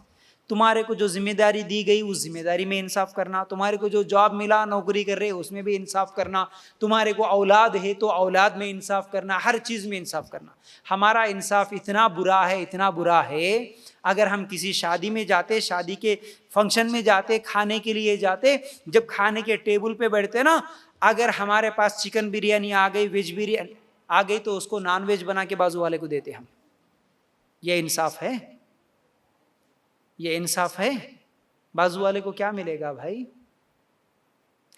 تمہارے کو جو ذمہ داری دی گئی اس ذمہ داری میں انصاف کرنا، تمہارے کو جو جاب ملا، نوکری کر رہے اس میں بھی انصاف کرنا، تمہارے کو اولاد ہے تو اولاد میں انصاف کرنا، ہر چیز میں انصاف کرنا۔ ہمارا انصاف اتنا برا ہے، اتنا برا ہے، اگر ہم کسی شادی میں جاتے، شادی کے فنکشن میں جاتے، کھانے کے لیے جاتے، جب کھانے کے ٹیبل پہ بیٹھتے نا، اگر ہمارے پاس چکن بریانی آ گئی، ویج بریانی آ گئی، تو اس کو نان ویج بنا کے بازو والے کو دیتے ہم. یہ انصاف ہے؟ یہ انصاف ہے؟ بازو والے کو کیا ملے گا بھائی؟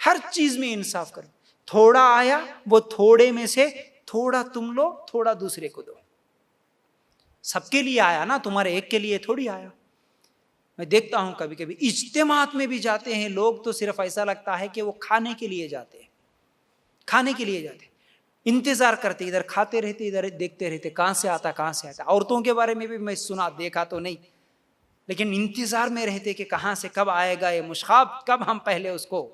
ہر چیز میں انصاف کرو. تھوڑا آیا، وہ تھوڑے میں سے تھوڑا تم لو، تھوڑا دوسرے کو دو. سب کے لیے آیا نا، تمہارے ایک کے لیے تھوڑی آیا. میں دیکھتا ہوں کبھی کبھی اجتماعات میں بھی جاتے ہیں لوگ، تو صرف ایسا لگتا ہے کہ وہ کھانے کے لیے جاتے ہیں، کھانے کے لیے جاتے ہیں، انتظار کرتے، ادھر کھاتے رہتے، ادھر دیکھتے رہتے، کہاں سے آتا کہاں سے آتا. عورتوں کے بارے میں بھی میں سنا، دیکھا تو نہیں، لیکن انتظار میں رہتے کہ کہاں سے کب آئے گا یہ مشخاب، کب ہم پہلے اس کو.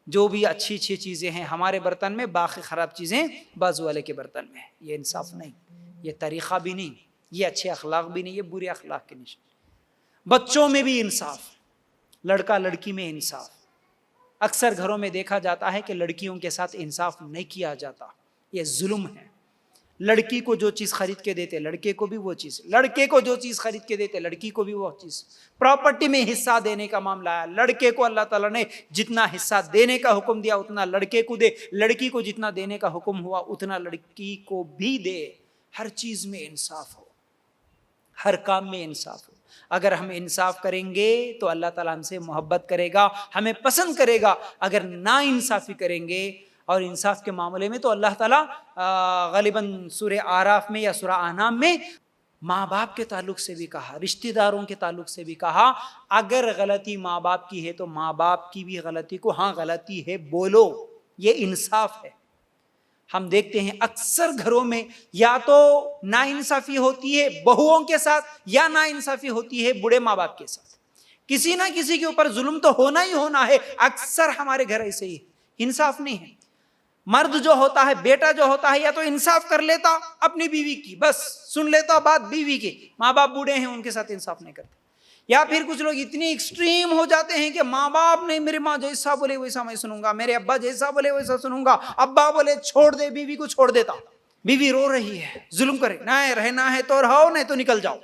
جو بھی اچھی اچھی چیزیں ہیں ہمارے برتن میں، باقی خراب چیزیں بازو والے کے برتن میں. یہ انصاف نہیں، یہ طریقہ بھی نہیں، یہ اچھے اخلاق بھی نہیں، یہ برے اخلاق کے نشان. بچوں میں بھی انصاف، لڑکا لڑکی میں انصاف. اکثر گھروں میں دیکھا جاتا ہے کہ لڑکیوں کے ساتھ انصاف نہیں کیا جاتا، یہ ظلم ہے. لڑکی کو جو چیز خرید کے دیتے لڑکے کو بھی وہ چیز، لڑکے کو جو چیز خرید کے دیتے لڑکی کو بھی وہ چیز. پراپرٹی میں حصہ دینے کا معاملہ ہے، لڑکے کو اللہ تعالیٰ نے جتنا حصہ دینے کا حکم دیا اتنا لڑکے کو دے، لڑکی کو جتنا دینے کا حکم ہوا اتنا لڑکی کو بھی دے. ہر چیز میں انصاف ہو، ہر کام میں انصاف ہو. اگر ہم انصاف کریں گے تو اللہ تعالیٰ ہم سے محبت کرے گا، ہمیں پسند کرے گا. اگر نا انصافی کریں گے اور انصاف کے معاملے میں، تو اللہ تعالیٰ غالباً سورہ آراف میں یا سورہ انعام میں ماں باپ کے تعلق سے بھی کہا، رشتہ داروں کے تعلق سے بھی کہا، اگر غلطی ماں باپ کی ہے تو ماں باپ کی بھی غلطی کو ہاں غلطی ہے بولو. یہ انصاف ہے. ہم دیکھتے ہیں اکثر گھروں میں یا تو ناانصافی ہوتی ہے بہوؤں کے ساتھ، یا ناانصافی ہوتی ہے بوڑھے ماں باپ کے ساتھ. کسی نہ کسی کے اوپر ظلم تو ہونا ہی ہونا ہے. اکثر ہمارے گھر ایسے ہی انصاف نہیں ہے. مرد جو ہوتا ہے، بیٹا جو ہوتا ہے، یا تو انصاف کر لیتا اپنی بیوی کی، بس سن لیتا بات بیوی کی. ماں باپ بوڑھے ہیں، ان کے ساتھ انصاف نہیں کرتے. یا پھر کچھ لوگ اتنی ایکسٹریم ہو جاتے ہیں کہ ماں باپ نہیں، میری ماں جیسا بولے ویسا میں سنوں گا، میرے ابا جیسا بولے ویسا سنوں گا. ابا بولے چھوڑ دے، بیوی کو چھوڑ دیتا. بیوی رو رہی ہے، ظلم کرے، نہیں رہنا ہے تو رہو، نہیں تو نکل جاؤ.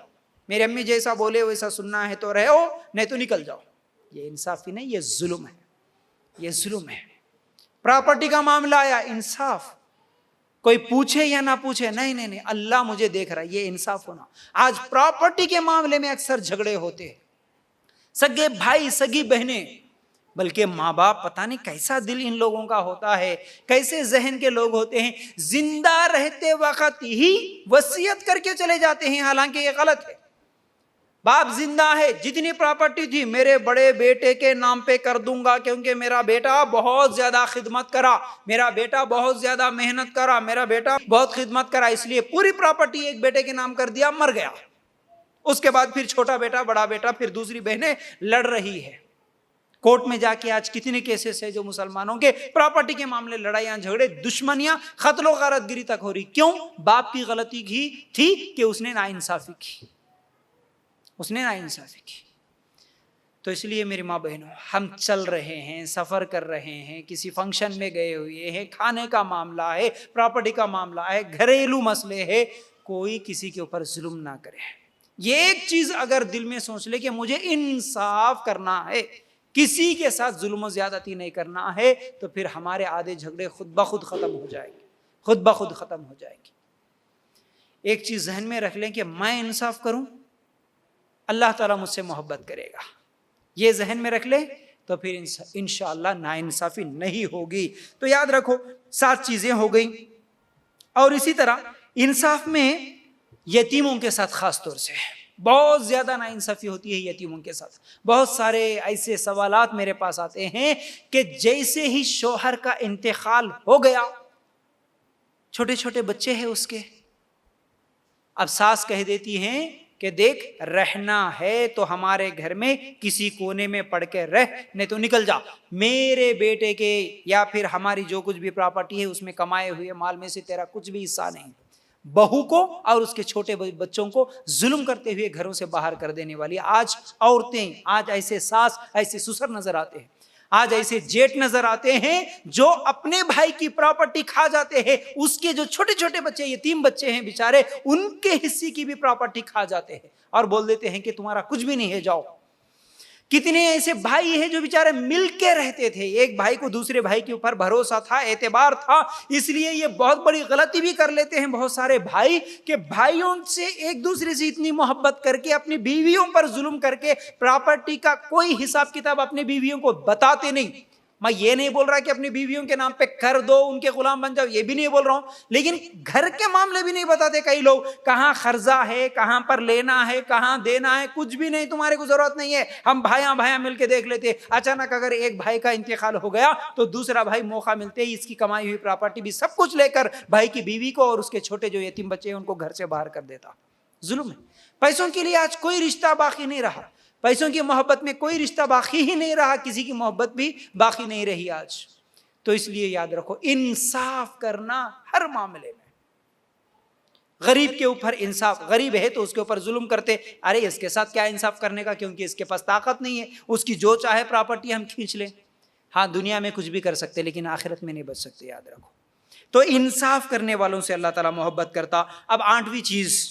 میری امی جیسا بولے ویسا سننا ہے تو رہو، نہیں تو نکل جاؤ. یہ انصافی نہیں، یہ ظلم ہے، یہ ظلم ہے. پراپرٹی کا معاملہ آیا، انصاف. کوئی پوچھے یا نہ پوچھے، نہیں نہیں نہیں، اللہ مجھے دیکھ رہا ہے، یہ انصاف ہونا. آج پراپرٹی کے معاملے میں اکثر جھگڑے ہوتے ہیں، سگے بھائی سگی بہنیں، بلکہ ماں باپ پتہ نہیں کیسا دل ان لوگوں کا ہوتا ہے، کیسے ذہن کے لوگ ہوتے ہیں، زندہ رہتے وقت ہی وصیت کر کے چلے جاتے ہیں، حالانکہ یہ غلط ہے. باپ زندہ ہے، جتنی پراپرٹی تھی میرے بڑے بیٹے کے نام پہ کر دوں گا، کیونکہ میرا بیٹا بہت زیادہ خدمت کرا، میرا بیٹا بہت زیادہ محنت کرا، میرا بیٹا بہت خدمت کرا، اس لیے پوری پراپرٹی ایک بیٹے کے نام کر دیا، مر گیا. اس کے بعد پھر چھوٹا بیٹا، بڑا بیٹا، پھر دوسری بہنیں لڑ رہی ہے. کورٹ میں جا کے آج کتنے کیسز ہے جو مسلمانوں کے پراپرٹی کے معاملے، لڑائیاں جھگڑے دشمنیاں قتل و غارت گری تک ہو رہی. کیوں؟ باپ کی غلطی تھی کہ اس نے ناانصافی کی، اس نے ناانصافی کی. تو اس لیے میری ماں بہنوں، ہم چل رہے ہیں، سفر کر رہے ہیں، کسی فنکشن میں گئے ہوئے ہیں، کھانے کا معاملہ ہے، پراپرٹی کا معاملہ ہے، گھریلو مسئلے ہے، کوئی کسی کے اوپر ظلم نہ کرے. یہ ایک چیز اگر دل میں سوچ لے کہ مجھے انصاف کرنا ہے، کسی کے ساتھ ظلم و زیادتی نہیں کرنا ہے، تو پھر ہمارے آدھے جھگڑے خود بخود ختم ہو جائیں گے، خود بخود ختم ہو جائیں گے. ایک چیز ذہن میں رکھ لیں کہ میں انصاف کروں، اللہ تعالیٰ مجھ سے محبت کرے گا. یہ ذہن میں رکھ لے تو پھر انشاءاللہ ناانصافی نہیں ہوگی. تو یاد رکھو 7 چیزیں ہو گئیں. اور اسی طرح انصاف میں یتیموں کے ساتھ خاص طور سے بہت زیادہ ناانصافی ہوتی ہے. یتیموں کے ساتھ بہت سارے ایسے سوالات میرے پاس آتے ہیں کہ جیسے ہی شوہر کا انتقال ہو گیا، چھوٹے چھوٹے بچے ہیں اس کے، اب ساس کہہ دیتی ہیں کہ دیکھ رہنا ہے تو ہمارے گھر میں کسی کونے میں پڑھ کے رہ، نہیں تو نکل جا. میرے بیٹے کے یا پھر ہماری جو کچھ بھی پراپرٹی ہے اس میں کمائے ہوئے مال میں سے تیرا کچھ بھی حصہ نہیں. بہو کو اور اس کے چھوٹے بچوں کو ظلم کرتے ہوئے گھروں سے باہر کر دینے والی آج عورتیں، آج ایسے ساس ایسے سسر نظر آتے ہیں. آج ایسے جیٹ نظر آتے ہیں جو اپنے بھائی کی پراپرٹی کھا جاتے ہیں، اس کے جو چھوٹے چھوٹے بچے یتیم بچے ہیں بیچارے، ان کے حصے کی بھی پراپرٹی کھا جاتے ہیں اور بول دیتے ہیں کہ تمہارا کچھ بھی نہیں ہے، جاؤ۔ کتنے ایسے بھائی ہیں جو بیچارے مل کے رہتے تھے، ایک بھائی کو دوسرے بھائی کے اوپر بھروسہ تھا، اعتبار تھا، اس لیے یہ بہت بڑی غلطی بھی کر لیتے ہیں بہت سارے بھائی کہ بھائیوں سے ایک دوسرے سے اتنی محبت کر کے اپنی بیویوں پر ظلم کر کے پراپرٹی کا کوئی حساب کتاب اپنے بیویوں کو بتاتے نہیں۔ میں یہ نہیں بول رہا کہ اپنی بیویوں کے نام پہ کر دو، ان کے غلام بن جاؤ، یہ بھی نہیں بول رہا ہوں، لیکن گھر کے معاملے بھی نہیں بتاتے کئی لوگ، کہاں قرضہ ہے، کہاں پر لینا ہے، کہاں دینا ہے، کچھ بھی نہیں، تمہارے کو ضرورت نہیں ہے، ہم بھائیاں مل کے دیکھ لیتے۔ اچانک اگر ایک بھائی کا انتقال ہو گیا تو دوسرا بھائی موقع ملتے ہی اس کی کمائی ہوئی پراپرٹی بھی سب کچھ لے کر بھائی کی بیوی کو اور اس کے چھوٹے جو یتیم بچے ہیں ان کو گھر سے باہر کر دیتا۔ ظلم ہے۔ پیسوں کے لیے آج کوئی رشتہ باقی نہیں رہا، پیسوں کی محبت میں کوئی رشتہ باقی ہی نہیں رہا، کسی کی محبت بھی باقی نہیں رہی آج۔ تو اس لیے یاد رکھو، انصاف کرنا ہر معاملے میں، غریب کے اوپر انصاف، غریب ہے تو اس کے اوپر ظلم کرتے، ارے اس کے ساتھ کیا انصاف کرنے کا، کیونکہ اس کے پاس طاقت نہیں ہے، اس کی جو چاہے پراپرٹی ہم کھینچ لیں۔ ہاں دنیا میں کچھ بھی کر سکتے لیکن آخرت میں نہیں بچ سکتے، یاد رکھو۔ تو انصاف کرنے والوں سے اللہ تعالیٰ محبت کرتا۔ اب 8ویں چیز،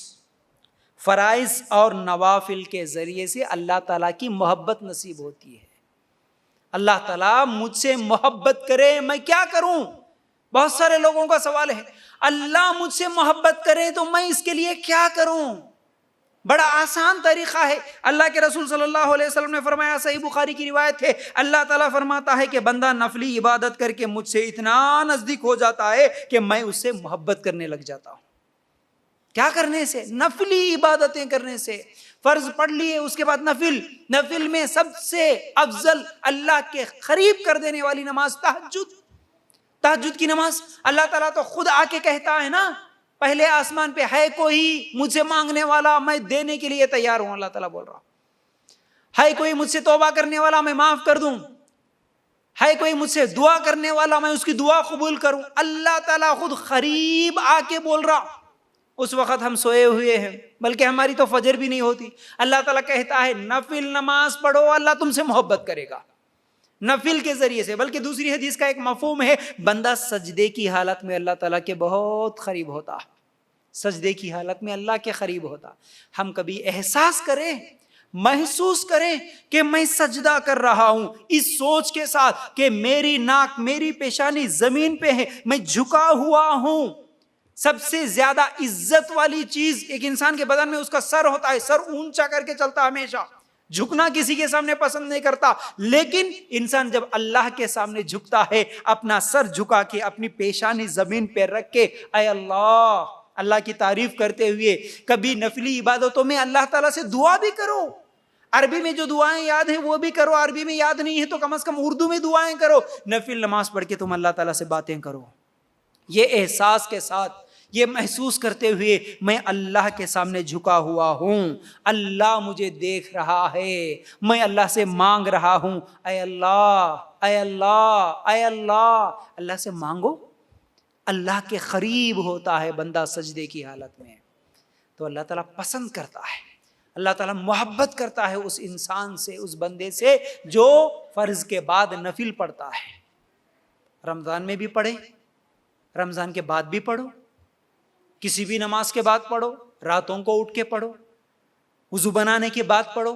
فرائض اور نوافل کے ذریعے سے اللہ تعالیٰ کی محبت نصیب ہوتی ہے۔ اللہ تعالیٰ مجھ سے محبت کرے، میں کیا کروں؟ بہت سارے لوگوں کا سوال ہے، اللہ مجھ سے محبت کرے تو میں اس کے لیے کیا کروں؟ بڑا آسان طریقہ ہے۔ اللہ کے رسول صلی اللہ علیہ وسلم نے فرمایا، صحیح بخاری کی روایت ہے، اللہ تعالیٰ فرماتا ہے کہ بندہ نفلی عبادت کر کے مجھ سے اتنا نزدیک ہو جاتا ہے کہ میں اس سے محبت کرنے لگ جاتا ہوں۔ کیا کرنے سے؟ نفلی عبادتیں کرنے سے۔ فرض پڑھ لیے، اس کے بعد نفل میں سب سے افضل اللہ کے قریب کر دینے والی نماز تہجد کی نماز۔ اللہ تعالیٰ تو خود آ کے کہتا ہے نا، پہلے آسمان پہ ہے کوئی مجھ سے مانگنے والا، میں دینے کے لیے تیار ہوں۔ اللہ تعالیٰ بول رہا ہے کوئی مجھ سے توبہ کرنے والا، میں معاف کر دوں، ہے کوئی مجھ سے دعا کرنے والا، میں اس کی دعا قبول کروں۔ اللہ تعالیٰ خود قریب آ کے بول رہا۔ اس وقت ہم سوئے ہوئے ہیں، بلکہ ہماری تو فجر بھی نہیں ہوتی، اللہ تعالیٰ کہتا ہے نفل نماز پڑھو، اللہ تم سے محبت کرے گا نفل کے ذریعے سے۔ بلکہ دوسری حدیث کا ایک مفہوم ہے، بندہ سجدے کی حالت میں اللہ تعالیٰ کے بہت قریب ہوتا، سجدے کی حالت میں اللہ کے قریب ہوتا۔ ہم کبھی احساس کریں، محسوس کریں کہ میں سجدہ کر رہا ہوں، اس سوچ کے ساتھ کہ میری ناک، میری پیشانی زمین پہ ہے، میں جھکا ہوا ہوں۔ سب سے زیادہ عزت والی چیز ایک انسان کے بدن میں اس کا سر ہوتا ہے، سر اونچا کر کے چلتا، ہمیشہ جھکنا کسی کے سامنے پسند نہیں کرتا، لیکن انسان جب اللہ کے سامنے جھکتا ہے، اپنا سر جھکا کے اپنی پیشانی زمین پہ رکھ کے اے اللہ، اللہ کی تعریف کرتے ہوئے، کبھی نفلی عبادتوں میں اللہ تعالیٰ سے دعا بھی کرو، عربی میں جو دعائیں یاد ہیں وہ بھی کرو، عربی میں یاد نہیں ہے تو کم از کم اردو میں دعائیں کرو، نفل نماز پڑھ کے تم اللہ تعالیٰ سے باتیں کرو، یہ احساس کے ساتھ، یہ محسوس کرتے ہوئے میں اللہ کے سامنے جھکا ہوا ہوں، اللہ مجھے دیکھ رہا ہے، میں اللہ سے مانگ رہا ہوں، اے اللہ اے اللہ اے اللہ۔ اللہ سے مانگو، اللہ کے قریب ہوتا ہے بندہ سجدے کی حالت میں، تو اللہ تعالیٰ پسند کرتا ہے، اللہ تعالیٰ محبت کرتا ہے اس انسان سے، اس بندے سے جو فرض کے بعد نفل پڑھتا ہے۔ رمضان میں بھی پڑھے، رمضان کے بعد بھی پڑھو، کسی بھی نماز کے بعد پڑھو، راتوں کو اٹھ کے پڑھو، وضو بنانے کے بعد پڑھو،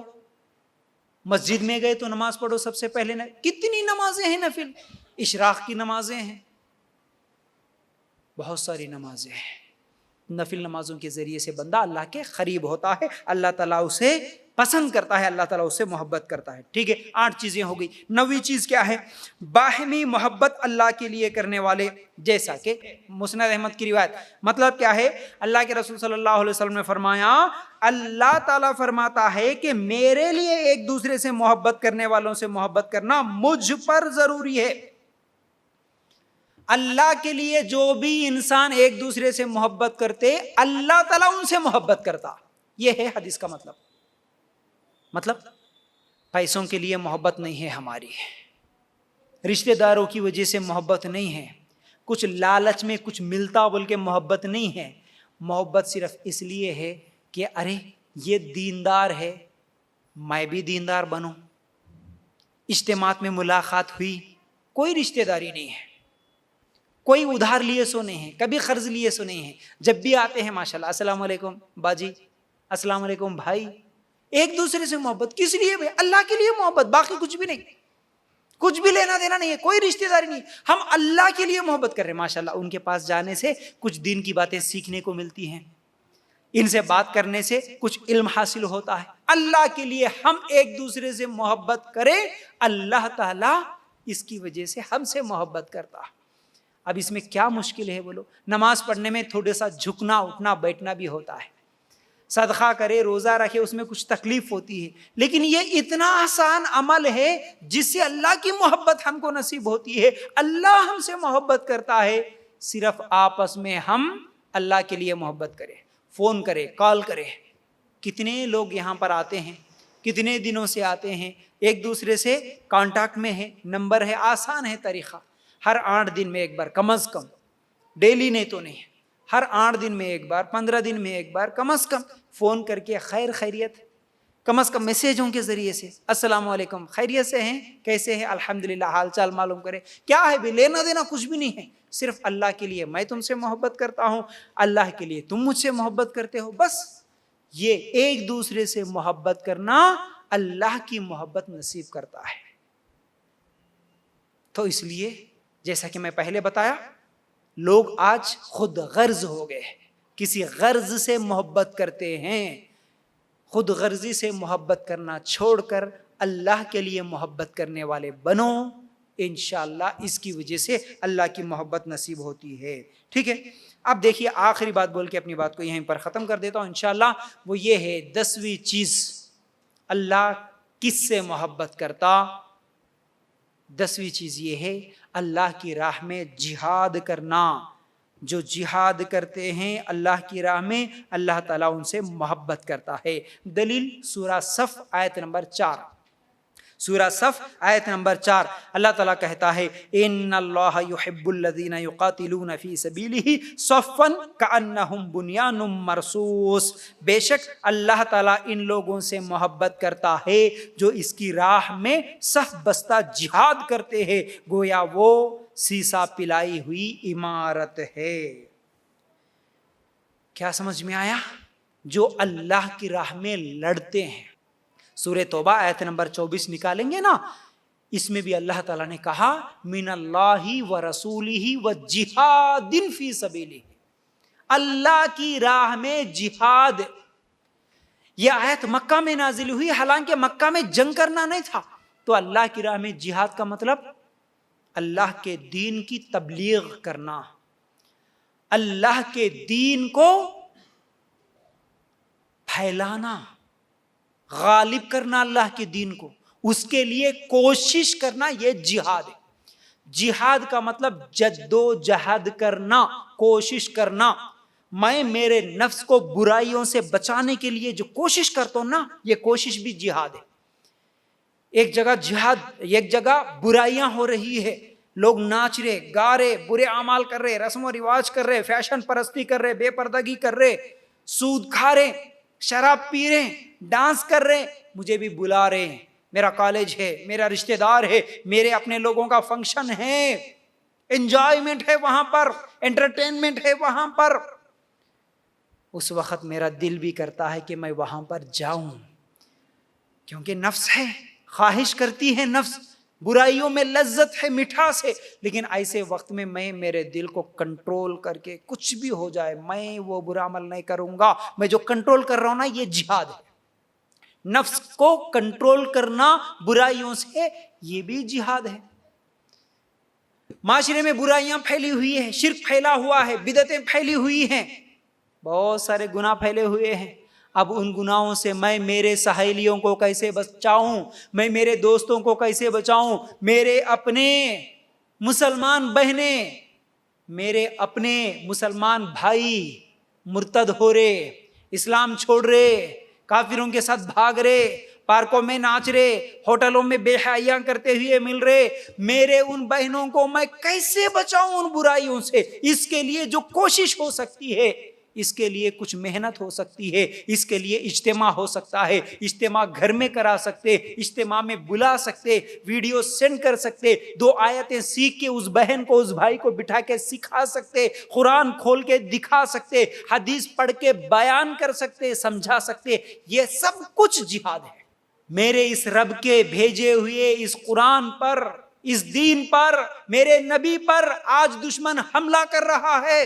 مسجد میں گئے تو نماز پڑھو سب سے پہلے۔ کتنی نمازیں ہیں نفل، اشراق کی نمازیں ہیں، بہت ساری نمازیں ہیں۔ نفل نمازوں کے ذریعے سے بندہ اللہ کے قریب ہوتا ہے، اللہ تعالیٰ اسے پسند کرتا ہے، اللہ تعالیٰ اس سے محبت کرتا ہے۔ ٹھیک ہے، 8 چیزیں ہو گئی۔ 9ویں چیز کیا ہے؟ باہمی محبت اللہ کے لیے کرنے والے، جیسا کہ مسند احمد کی روایت، مطلب کیا ہے؟ اللہ کے رسول صلی اللہ علیہ وسلم نے فرمایا، اللہ تعالیٰ فرماتا ہے کہ میرے لیے ایک دوسرے سے محبت کرنے والوں سے محبت کرنا مجھ پر ضروری ہے۔ اللہ کے لیے جو بھی انسان ایک دوسرے سے محبت کرتے، اللہ تعالیٰ ان سے محبت کرتا۔ یہ ہے حدیث کا مطلب پیسوں کے لیے محبت نہیں ہے ہماری، رشتہ داروں کی وجہ سے محبت نہیں ہے، کچھ لالچ میں کچھ ملتا بول کے محبت نہیں ہے، محبت صرف اس لیے ہے کہ ارے یہ دیندار ہے، میں بھی دیندار بنوں، اجتماعات میں ملاقات ہوئی، کوئی رشتہ داری نہیں ہے، کوئی ادھار لیے سو نہیں ہے، کبھی قرض لیے سو نہیں ہے، جب بھی آتے ہیں ماشاءاللہ السلام علیکم باجی، السلام علیکم بھائی، ایک دوسرے سے محبت. کس لیے بھائی؟ اللہ کے لیے محبت، باقی کچھ بھی نہیں، کچھ بھی لینا دینا نہیں ہے، کوئی رشتہ داری نہیں، ہم اللہ کے لیے محبت کر رہے ہیں. ماشاءاللہ ان کے پاس جانے سے کچھ دین کی باتیں سیکھنے کو ملتی ہیں، ان سے بات کرنے سے کچھ علم حاصل ہوتا ہے. اللہ کے لیے ہم ایک دوسرے سے محبت کریں، اللہ تعالیٰ اس کی وجہ سے ہم سے محبت کرتا ہے. اب اس میں کیا مشکل ہے بولو؟ نماز پڑھنے میں تھوڑا سا جھکنا اٹھنا بیٹھنا بھی ہوتا ہے، صدقہ کرے روزہ رکھے اس میں کچھ تکلیف ہوتی ہے، لیکن یہ اتنا آسان عمل ہے جس سے اللہ کی محبت ہم کو نصیب ہوتی ہے. اللہ ہم سے محبت کرتا ہے، صرف آپس میں ہم اللہ کے لیے محبت کریں، فون کرے کال کرے. کتنے لوگ یہاں پر آتے ہیں، کتنے دنوں سے آتے ہیں، ایک دوسرے سے کانٹیکٹ میں ہے، نمبر ہے، آسان ہے طریقہ. ہر 8 دن میں ایک بار کم از کم، ڈیلی نہیں تو نہیں، ہر 8 دن میں ایک بار، 15 دن میں ایک بار کم از کم فون کر کے خیر خیریت، کم از کم میسیجوں کے ذریعے سے السلام علیکم، خیریت سے ہیں، کیسے ہیں، الحمدللہ، حال چال معلوم کرے. کیا ہے بھی لینا دینا کچھ بھی نہیں ہے، صرف اللہ کے لیے میں تم سے محبت کرتا ہوں، اللہ کے لیے تم مجھ سے محبت کرتے ہو. بس یہ ایک دوسرے سے محبت کرنا اللہ کی محبت نصیب کرتا ہے. تو اس لیے جیسا کہ میں پہلے بتایا، لوگ آج خود غرض ہو گئے، کسی غرض سے محبت کرتے ہیں. خود غرضی سے محبت کرنا چھوڑ کر اللہ کے لیے محبت کرنے والے بنو، انشاءاللہ اس کی وجہ سے اللہ کی محبت نصیب ہوتی ہے. ٹھیک ہے، اب دیکھیے آخری بات بول کے اپنی بات کو یہیں پر ختم کر دیتا ہوں انشاءاللہ. وہ یہ ہے 10ویں چیز، اللہ کس سے محبت کرتا. 10ویں چیز یہ ہے اللہ کی راہ میں جہاد کرنا. جو جہاد کرتے ہیں اللہ کی راہ میں، اللہ تعالیٰ ان سے محبت کرتا ہے. دلیل سورہ صف آیت نمبر 4، سورہ صف آیت نمبر 4 اللہ تعالیٰ کہتا ہے ان اللہ یحب الذین یقاتلون فی سبیلہ صفا کأنہم بنیان مرصوص. بے شک اللہ تعالیٰ ان لوگوں سے محبت کرتا ہے جو اس کی راہ میں صف بستہ جہاد کرتے ہیں، گویا وہ سیسا پلائی ہوئی عمارت ہے. کیا سمجھ میں آیا؟ جو اللہ کی راہ میں لڑتے ہیں. سورہ توبہ آیت نمبر 24 نکالیں گے نا، اس میں بھی اللہ تعالیٰ نے کہا من اللہ و رسولہ و جہاد فی سبیلہ. اللہ کی راہ میں جہاد. یہ آیت مکہ میں نازل ہوئی، حالانکہ مکہ میں جنگ کرنا نہیں تھا. تو اللہ کی راہ میں جہاد کا مطلب اللہ کے دین کی تبلیغ کرنا، اللہ کے دین کو پھیلانا، غالب کرنا اللہ کے دین کو، اس کے لیے کوشش کرنا، یہ جہاد ہے. جہاد کا مطلب جد و جہد کرنا، کوشش کرنا. میں میرے نفس کو برائیوں سے بچانے کے لیے جو کوشش کرتا ہوں نا، یہ کوشش بھی جہاد ہے. ایک جگہ جہاد، ایک جگہ برائیاں ہو رہی ہے، لوگ ناچ رہے، گا رہے، برے اعمال کر رہے، رسم و رواج کر رہے، فیشن پرستی کر رہے، بے پردگی کر رہے، سود کھا رہے، شراب پی رہے، ڈانس کر رہے. مجھے بھی بلا رہے ہیں، میرا کالج ہے، میرا رشتہ دار ہے، میرے اپنے لوگوں کا فنکشن ہے، انجوائمنٹ ہے وہاں پر، انٹرٹینمنٹ ہے وہاں پر. اس وقت میرا دل بھی کرتا ہے کہ میں وہاں پر جاؤں، کیونکہ نفس ہے، خواہش کرتی ہے نفس، برائیوں میں لذت ہے، مٹھاس ہے. لیکن ایسے وقت میں میرے دل کو کنٹرول کر کے کچھ بھی ہو جائے میں وہ برا عمل نہیں کروں گا. میں جو کنٹرول کر رہا ہوں نا، یہ جہاد ہے. نفس کو کنٹرول کرنا برائیوں سے، یہ بھی جہاد ہے. معاشرے میں برائیاں پھیلی ہوئی ہیں، شرک پھیلا ہوا ہے، بدعتیں پھیلی ہوئی ہیں، بہت سارے گناہ پھیلے ہوئے ہیں. اب ان گناہوں سے میں میرے سہیلیوں کو کیسے بچاؤں، میں میرے دوستوں کو کیسے بچاؤں، میرے اپنے مسلمان بہنیں، میرے اپنے مسلمان بھائی مرتد ہو رہے، اسلام چھوڑ رہے، کافروں کے ساتھ بھاگ رہے، پارکوں میں ناچ رہے، ہوٹلوں میں بے حیاں کرتے ہوئے مل رہے. میرے ان بہنوں کو میں کیسے بچاؤں ان برائیوں سے؟ اس کے لیے جو کوشش ہو سکتی ہے اس کے لیے کچھ محنت ہو سکتی ہے، اس کے لیے اجتماع ہو سکتا ہے، اجتماع گھر میں کرا سکتے، اجتماع میں بلا سکتے، ویڈیو سینڈ کر سکتے، 2 آیتیں سیکھ کے اس بہن کو اس بھائی کو بٹھا کے سکھا سکتے، قرآن کھول کے دکھا سکتے، حدیث پڑھ کے بیان کر سکتے، سمجھا سکتے. یہ سب کچھ جہاد ہے. میرے اس رب کے بھیجے ہوئے اس قرآن پر، اس دین پر، میرے نبی پر آج دشمن حملہ کر رہا ہے.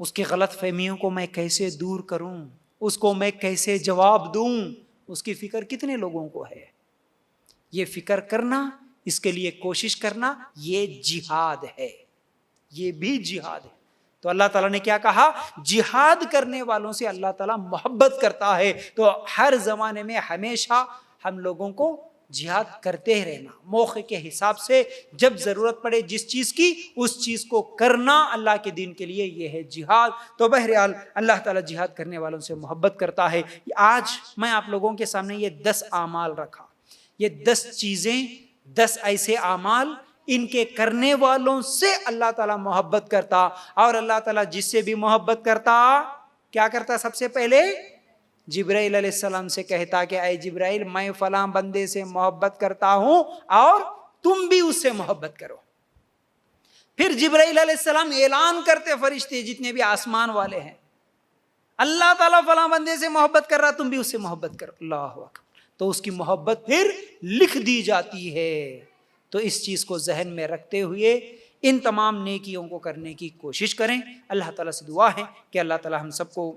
اس کی غلط فہمیوں کو میں کیسے دور کروں، اس کو میں کیسے جواب دوں، اس کی فکر کتنے لوگوں کو ہے. یہ فکر کرنا، اس کے لیے کوشش کرنا، یہ جہاد ہے، یہ بھی جہاد ہے. تو اللہ تعالیٰ نے کیا کہا؟ جہاد کرنے والوں سے اللہ تعالیٰ محبت کرتا ہے. تو ہر زمانے میں ہمیشہ ہم لوگوں کو جہاد کرتے ہی رہنا، موقع کے حساب سے جب ضرورت پڑے جس چیز کی، اس چیز کو کرنا اللہ کے دین کے لیے، یہ ہے جہاد. تو بہرحال اللہ تعالیٰ جہاد کرنے والوں سے محبت کرتا ہے. آج میں آپ لوگوں کے سامنے یہ 10 اعمال رکھا، یہ 10 چیزیں، 10 ایسے اعمال، ان کے کرنے والوں سے اللہ تعالیٰ محبت کرتا. اور اللہ تعالیٰ جس سے بھی محبت کرتا کیا کرتا؟ سب سے پہلے جبرائیل علیہ السلام سے کہتا کہ اے جبرائیل، میں فلاں بندے سے محبت کرتا ہوں اور تم بھی اس سے محبت کرو. پھر جبرائیل علیہ السلام اعلان کرتے، فرشتے جتنے بھی آسمان والے ہیں، اللہ تعالیٰ فلاں بندے سے محبت کر رہا، تم بھی اس سے محبت کرو. اللہ اکبر. تو اس کی محبت پھر لکھ دی جاتی ہے. تو اس چیز کو ذہن میں رکھتے ہوئے ان تمام نیکیوں کو کرنے کی کوشش کریں. اللہ تعالیٰ سے دعا ہے کہ اللہ تعالیٰ ہم سب کو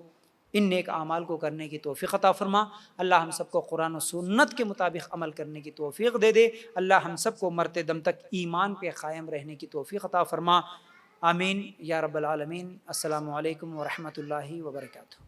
ان نیک اعمال کو کرنے کی توفیق عطا فرما. اللہ ہم سب کو قرآن و سنت کے مطابق عمل کرنے کی توفیق دے دے. اللہ ہم سب کو مرتے دم تک ایمان پہ قائم رہنے کی توفیق عطا فرما. آمین یا رب العالمین. السلام علیکم ورحمۃ اللہ وبرکاتہ.